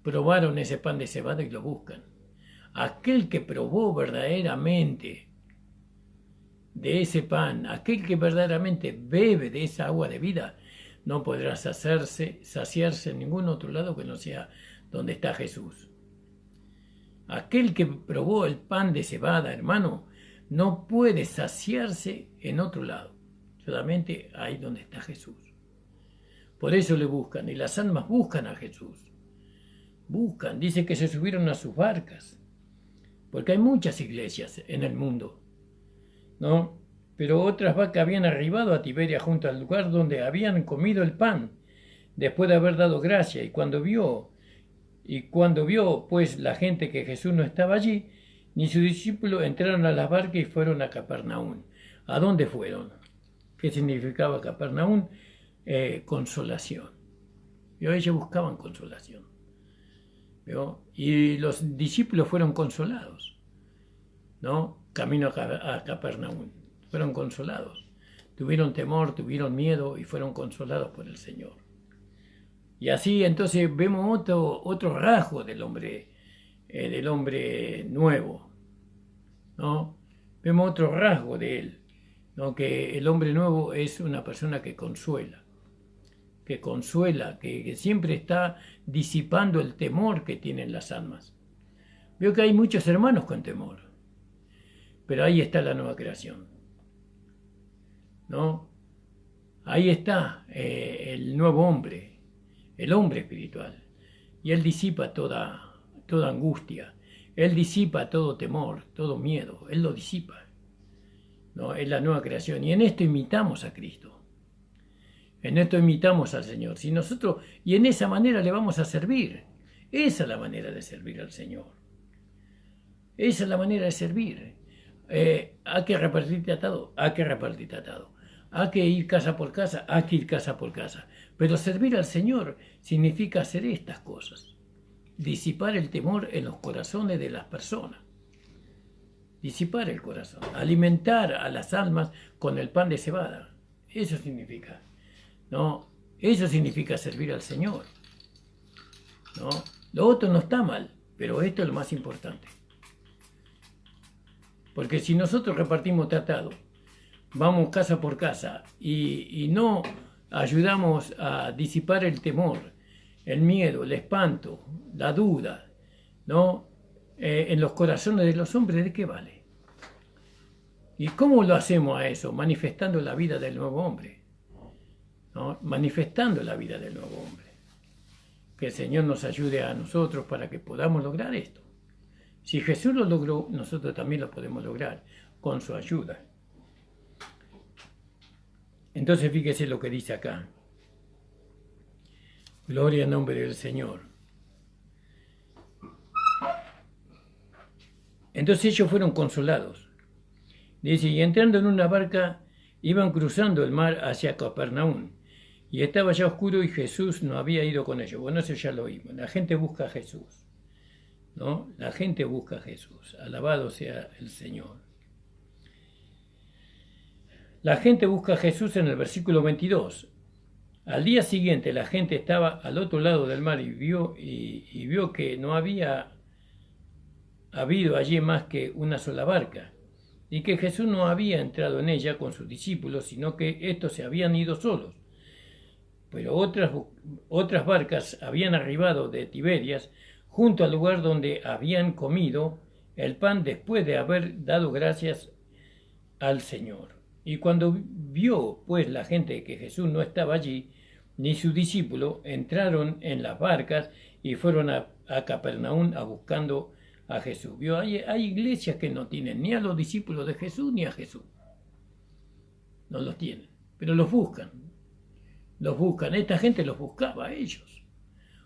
Speaker 1: Probaron ese pan de cebada y lo buscan. Aquel que probó verdaderamente de ese pan, aquel que verdaderamente bebe de esa agua de vida, no podrá saciarse en ningún otro lado que no sea donde está Jesús. Aquel que probó el pan de cebada, hermano, no puede saciarse en otro lado, solamente ahí donde está Jesús. Por eso le buscan, y las almas buscan a Jesús, buscan, dice que se subieron a sus barcas, porque hay muchas iglesias en el mundo, ¿no? Pero otras barcas habían arribado a Tiberia junto al lugar donde habían comido el pan, después de haber dado gracia, y cuando vio pues la gente que Jesús no estaba allí, ni sus discípulos, entraron a las barcas y fueron a Capernaum. ¿A dónde fueron? ¿Qué significaba Capernaum? Consolación. Ellos buscaban consolación. ¿Vio? Y los discípulos fueron consolados, ¿no? Camino a Capernaum. Fueron consolados. Tuvieron temor, tuvieron miedo y fueron consolados por el Señor. Y así entonces vemos otro rasgo del hombre nuevo, ¿no? Vemos otro rasgo de él, ¿no? Que el hombre nuevo es una persona que consuela, que siempre está disipando el temor que tienen las almas. Veo que hay muchos hermanos con temor, pero ahí está la nueva creación, ¿no? Ahí está el nuevo hombre, el hombre espiritual, y él disipa toda angustia, él disipa todo temor, todo miedo, él lo disipa, ¿no? Es la nueva creación, y en esto imitamos a Cristo, en esto imitamos al Señor, y en esa manera le vamos a servir. Esa es la manera de servir al Señor, esa es la manera de servir. Hay que repartir tratado, hay que ir casa por casa, hay que ir casa por casa. Pero servir al Señor significa hacer estas cosas. Disipar el temor en los corazones de las personas. Disipar el corazón. Alimentar a las almas con el pan de cebada. Eso significa, ¿no? Eso significa servir al Señor, ¿no? Lo otro no está mal, pero esto es lo más importante. Porque si nosotros repartimos tratado, vamos casa por casa y no ayudamos a disipar el temor, el miedo, el espanto, la duda, ¿no? En los corazones de los hombres, ¿de qué vale? ¿Y cómo lo hacemos a eso? Manifestando la vida del nuevo hombre, ¿no? Manifestando la vida del nuevo hombre. Que el Señor nos ayude a nosotros para que podamos lograr esto. Si Jesús lo logró, nosotros también lo podemos lograr con su ayuda. Entonces fíjese lo que dice acá. Gloria al nombre del Señor. Entonces ellos fueron consolados. Dice, y entrando en una barca, iban cruzando el mar hacia Capernaum. Y estaba ya oscuro y Jesús no había ido con ellos. Bueno, eso ya lo oímos. La gente busca a Jesús, ¿no? La gente busca a Jesús. Alabado sea el Señor. La gente busca a Jesús en el versículo 22. Al día siguiente la gente estaba al otro lado del mar y vio que no había habido allí más que una sola barca, y que Jesús no había entrado en ella con sus discípulos, sino que estos se habían ido solos. Pero otras barcas habían arribado de Tiberias junto al lugar donde habían comido el pan después de haber dado gracias al Señor. Y cuando vio pues la gente que Jesús no estaba allí, ni su discípulo, entraron en las barcas y fueron a Capernaum buscando a Jesús. ¿Vio? Hay iglesias que no tienen ni a los discípulos de Jesús ni a Jesús. No los tienen, pero los buscan. Los buscan. Esta gente los buscaba a ellos,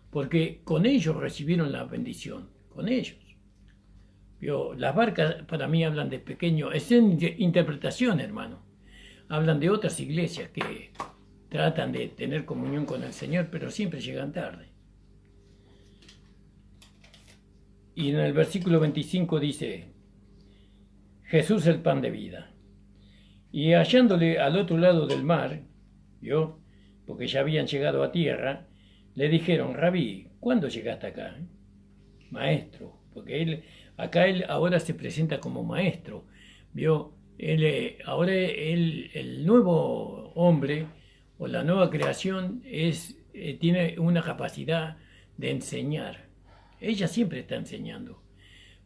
Speaker 1: porque con ellos recibieron la bendición, con ellos. ¿Vio? Las barcas para mí hablan de pequeño, es interpretación, hermano. Hablan de otras iglesias que tratan de tener comunión con el Señor, pero siempre llegan tarde. Y en el versículo 25 dice, Jesús el pan de vida. Y hallándole al otro lado del mar, ¿vio? Porque ya habían llegado a tierra, le dijeron, Rabí, ¿cuándo llegaste acá? Maestro, porque él ahora se presenta como maestro, ¿vio? Ahora el nuevo hombre o la nueva creación tiene una capacidad de enseñar. Ella siempre está enseñando.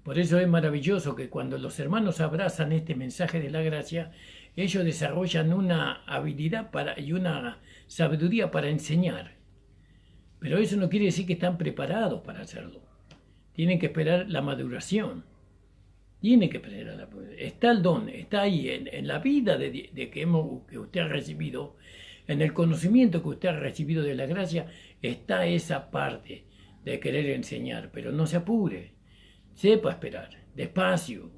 Speaker 1: Por eso es maravilloso que cuando los hermanos abrazan este mensaje de la gracia, ellos desarrollan una habilidad y una sabiduría para enseñar. Pero eso no quiere decir que están preparados para hacerlo. Tienen que esperar la maduración. Tiene que esperar la maduración. Está el don, está ahí en la vida que usted ha recibido, en el conocimiento que usted ha recibido de la gracia, está esa parte de querer enseñar. Pero no se apure. Sepa esperar, despacio.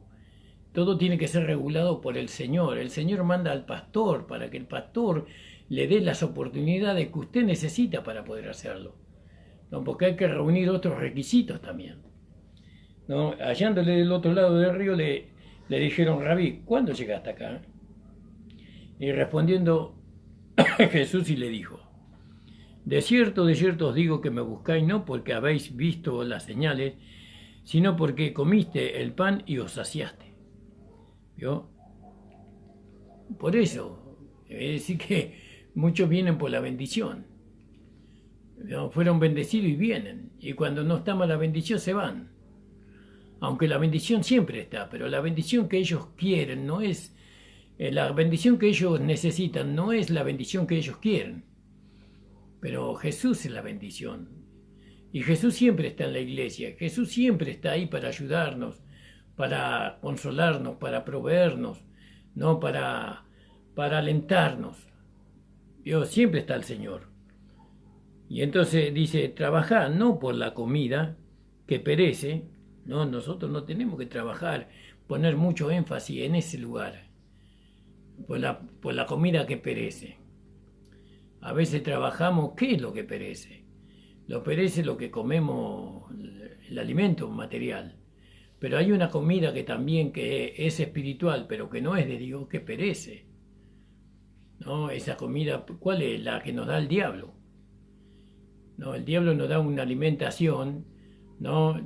Speaker 1: Todo tiene que ser regulado por el Señor. El Señor manda al pastor para que el pastor le dé las oportunidades que usted necesita para poder hacerlo. ¿No? Porque hay que reunir otros requisitos también. ¿No? Hallándole del otro lado del río le dijeron: Rabí, ¿cuándo llegaste acá? Y respondiendo Jesús y le dijo: de cierto os digo que me buscáis no porque habéis visto las señales, sino porque comiste el pan y os saciaste. ¿Vio? Por eso, es decir que muchos vienen por la bendición. ¿No? Fueron bendecidos y vienen. Y cuando no está más la bendición se van. Aunque la bendición siempre está, pero la bendición que ellos quieren no es... la bendición que ellos necesitan no es la bendición que ellos quieren. Pero Jesús es la bendición. Y Jesús siempre está en la iglesia. Jesús siempre está ahí para ayudarnos, para consolarnos, para proveernos, ¿no? para alentarnos. Dios siempre está el Señor. Y entonces dice: trabajad no por la comida que perece. No, nosotros no tenemos que trabajar, poner mucho énfasis en ese lugar, por la comida que perece. A veces trabajamos, ¿qué es lo que perece? Lo perece lo que comemos, el alimento material. Pero hay una comida que también que es espiritual, pero que no es de Dios, que perece. ¿No? Esa comida, ¿cuál es? La que nos da el diablo. ¿No? El diablo nos da una alimentación, ¿no?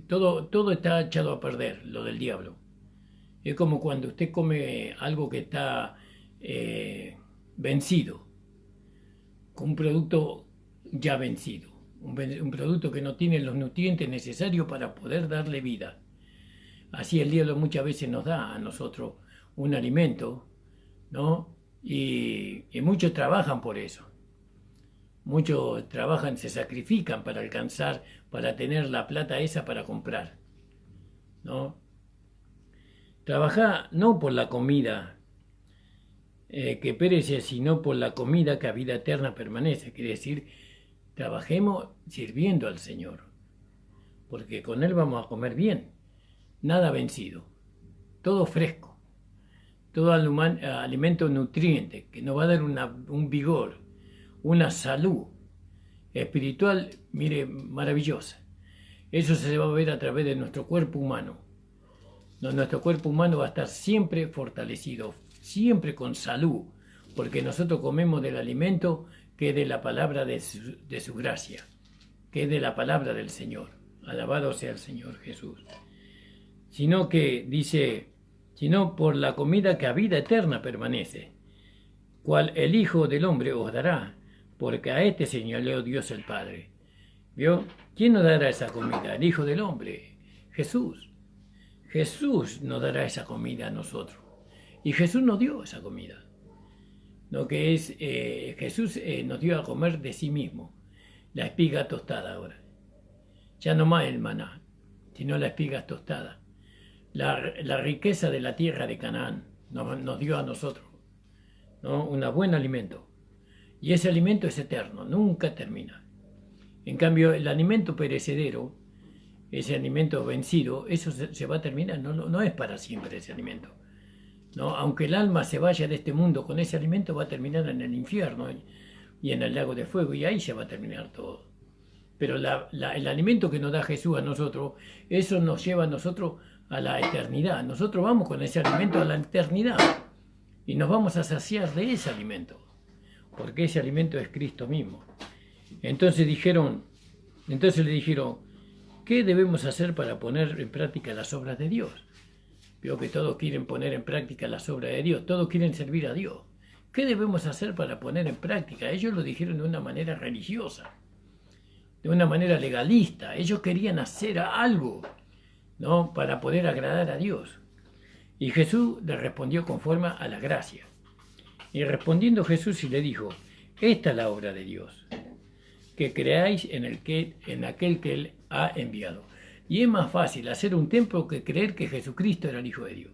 Speaker 1: Todo está echado a perder, lo del diablo. Es como cuando usted come algo que está vencido, con un producto ya vencido, un producto que no tiene los nutrientes necesarios para poder darle vida. Así el diablo muchas veces nos da a nosotros un alimento, ¿no? Y muchos trabajan por eso. Muchos trabajan, se sacrifican para alcanzar, para tener la plata esa para comprar, ¿no? Trabajá no por la comida que perece, sino por la comida que a vida eterna permanece. Quiere decir, trabajemos sirviendo al Señor, porque con Él vamos a comer bien, nada vencido, todo fresco, todo alimento nutriente que nos va a dar un vigor, una salud espiritual, mire, maravillosa. Eso se va a ver a través de nuestro cuerpo humano. Nuestro cuerpo humano va a estar siempre fortalecido, siempre con salud, porque nosotros comemos del alimento que es de la palabra de su gracia, que es de la palabra del Señor. Alabado sea el Señor Jesús. Sino que dice, sino por la comida que a vida eterna permanece, cual el Hijo del Hombre os dará, porque a este señaló Dios el Padre. ¿Vio? ¿Quién nos dará esa comida? El Hijo del Hombre, Jesús. Jesús nos dará esa comida a nosotros. Y Jesús nos dio esa comida. Lo que es, Jesús nos dio a comer de sí mismo. La espiga tostada ahora. Ya no más el maná, sino la espiga tostada. La riqueza de la tierra de Canaán nos dio a nosotros, ¿no? Un buen alimento. Y ese alimento es eterno, nunca termina. En cambio, el alimento perecedero, ese alimento vencido, eso se va a terminar, no es para siempre ese alimento. ¿No? Aunque el alma se vaya de este mundo con ese alimento, va a terminar en el infierno y en el lago de fuego, y ahí se va a terminar todo. Pero el alimento que nos da Jesús a nosotros, eso nos lleva a nosotros a la eternidad. Nosotros vamos con ese alimento a la eternidad y nos vamos a saciar de ese alimento, porque ese alimento es Cristo mismo. Entonces le dijeron, ¿qué debemos hacer para poner en práctica las obras de Dios? Veo que todos quieren poner en práctica las obras de Dios, todos quieren servir a Dios. ¿Qué debemos hacer para poner en práctica? Ellos lo dijeron de una manera religiosa, de una manera legalista. Ellos querían hacer algo, ¿no? Para poder agradar a Dios. Y Jesús le respondió conforme a la gracia. Y respondiendo Jesús y le dijo, Esta es la obra de Dios, que creáis en aquel que Él ha enviado. Y es más fácil hacer un templo que creer que Jesucristo era el Hijo de Dios.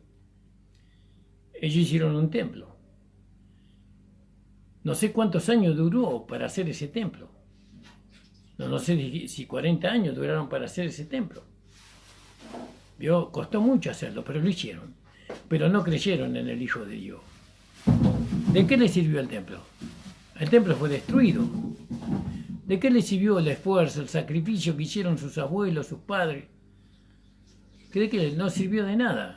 Speaker 1: Ellos hicieron un templo. No sé cuántos años duró para hacer ese templo. No sé si 40 años duraron para hacer ese templo. ¿Vio? Costó mucho hacerlo, pero lo hicieron. Pero no creyeron en el Hijo de Dios. ¿De qué le sirvió el templo? El templo fue destruido. ¿De qué le sirvió el esfuerzo, el sacrificio que hicieron sus abuelos, sus padres? ¿Cree que no sirvió de nada?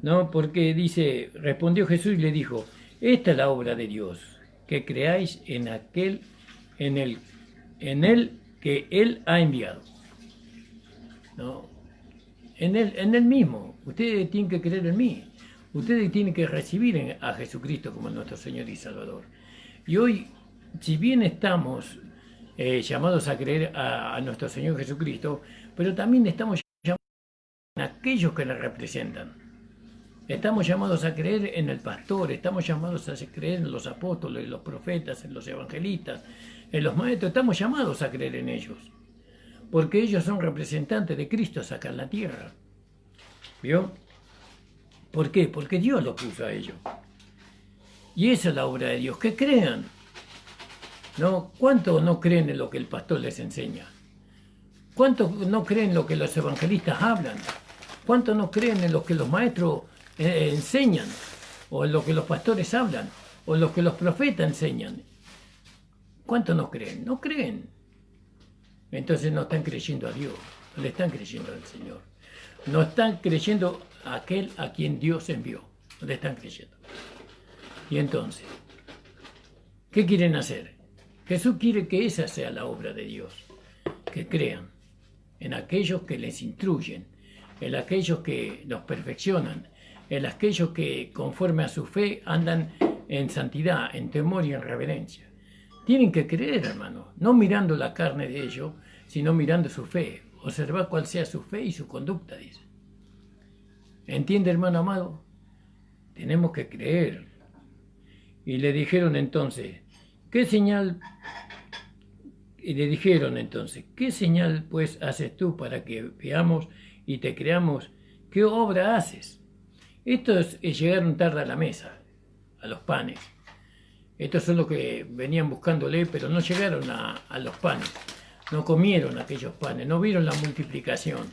Speaker 1: No, porque dice, respondió Jesús y le dijo, esta es la obra de Dios, que creáis en él que Él ha enviado. ¿No? En él mismo. Ustedes tienen que creer en mí. Ustedes tienen que recibir a Jesucristo como nuestro Señor y Salvador. Y hoy, si bien estamos llamados a creer a nuestro Señor Jesucristo, pero también estamos llamados a aquellos que le representan. Estamos llamados a creer en el pastor, estamos llamados a creer en los apóstoles, en los profetas, en los evangelistas, en los maestros. Estamos llamados a creer en ellos, porque ellos son representantes de Cristo acá en la tierra. ¿Vio? ¿Por qué? Porque Dios los puso a ellos. Y esa es la obra de Dios, que crean. ¿No? ¿Cuántos no creen en lo que el pastor les enseña? ¿Cuántos no creen en lo que los evangelistas hablan? ¿Cuántos no creen en lo que los maestros enseñan? ¿O en lo que los pastores hablan? ¿O en lo que los profetas enseñan? ¿Cuántos no creen? No creen. Entonces no están creyendo a Dios, no le están creyendo al Señor. No están creyendo a aquel a quien Dios envió, no le están creyendo. Y entonces, ¿qué quieren hacer? Jesús quiere que esa sea la obra de Dios, que crean en aquellos que les instruyen, en aquellos que los perfeccionan, en aquellos que conforme a su fe andan en santidad, en temor y en reverencia. Tienen que creer, hermano, no mirando la carne de ellos, sino mirando su fe. Observar cuál sea su fe y su conducta, dice. ¿Entiende, hermano amado? Tenemos que creer. Y le dijeron entonces, ¿qué señal? Y le dijeron entonces, ¿qué señal pues haces tú para que veamos y te creamos? ¿Qué obra haces? Estos llegaron tarde a la mesa, a los panes. Estos son los que venían buscándole, pero no llegaron a los panes. No comieron aquellos panes, no vieron la multiplicación.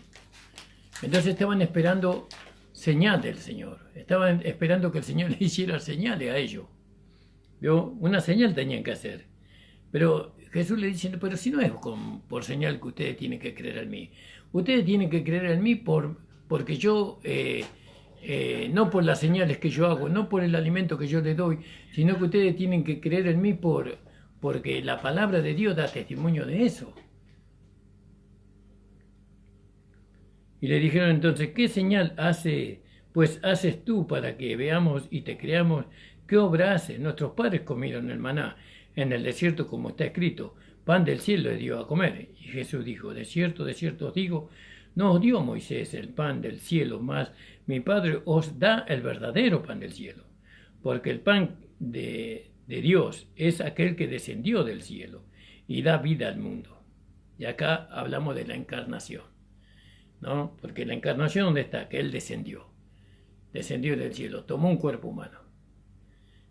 Speaker 1: Entonces estaban esperando señal del Señor. Estaban esperando que el Señor le hiciera señales a ellos. ¿Vio? Una señal tenían que hacer. Pero Jesús le dice, pero si no es por señal que ustedes tienen que creer en mí. Ustedes tienen que creer en mí porque yo... no por las señales que yo hago, no por el alimento que yo les doy, sino que ustedes tienen que creer en mí porque la palabra de Dios da testimonio de eso. Y le dijeron entonces, ¿qué señal haces tú para que veamos y te creamos? ¿Qué obra haces? Nuestros padres comieron el maná en el desierto, como está escrito, pan del cielo les dio a comer. Y Jesús dijo, de cierto os digo, no os dio Moisés el pan del cielo, mas mi Padre os da el verdadero pan del cielo. Porque el pan de Dios es aquel que descendió del cielo y da vida al mundo. Y acá hablamos de la encarnación, ¿no? Porque la encarnación, ¿dónde está? Que Él descendió del cielo, tomó un cuerpo humano,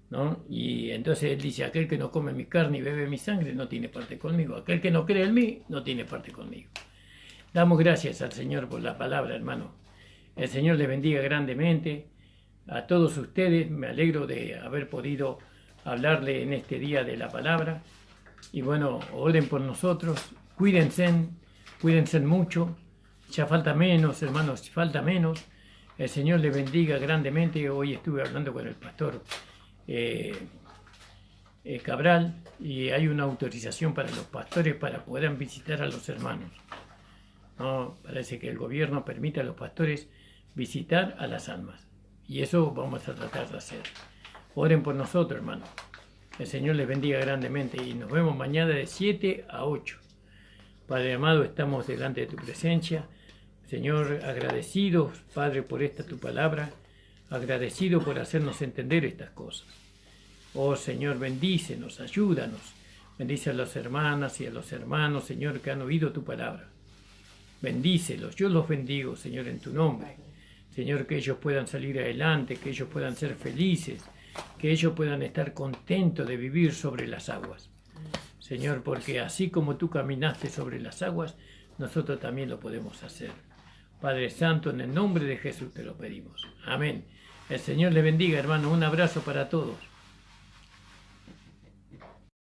Speaker 1: ¿no? Y entonces Él dice, aquel que no come mi carne y bebe mi sangre no tiene parte conmigo. Aquel que no cree en mí no tiene parte conmigo. Damos gracias al Señor por la palabra, hermano. El Señor les bendiga grandemente a todos ustedes. Me alegro de haber podido hablarle en este día de la palabra. Y bueno, oren por nosotros. Cuídense mucho. Ya falta menos, hermanos, falta menos. El Señor les bendiga grandemente. Hoy estuve hablando con el pastor Cabral y hay una autorización para los pastores para que puedan visitar a los hermanos. No, parece que el gobierno permite a los pastores visitar a las almas. Y eso vamos a tratar de hacer. Oren por nosotros, hermano. El Señor les bendiga grandemente y nos vemos mañana de 7 a 8. Padre amado, estamos delante de tu presencia. Señor, agradecidos, Padre, por esta tu palabra. Agradecido por hacernos entender estas cosas. Oh Señor, bendícenos, ayúdanos. Bendice a las hermanas y a los hermanos, Señor, que han oído tu palabra. Bendícelos, yo los bendigo, Señor, en tu nombre. Señor, que ellos puedan salir adelante, que ellos puedan ser felices, que ellos puedan estar contentos de vivir sobre las aguas. Señor, porque así como tú caminaste sobre las aguas, nosotros también lo podemos hacer. Padre Santo, en el nombre de Jesús te lo pedimos. Amén. El Señor le bendiga, hermano. Un abrazo para todos.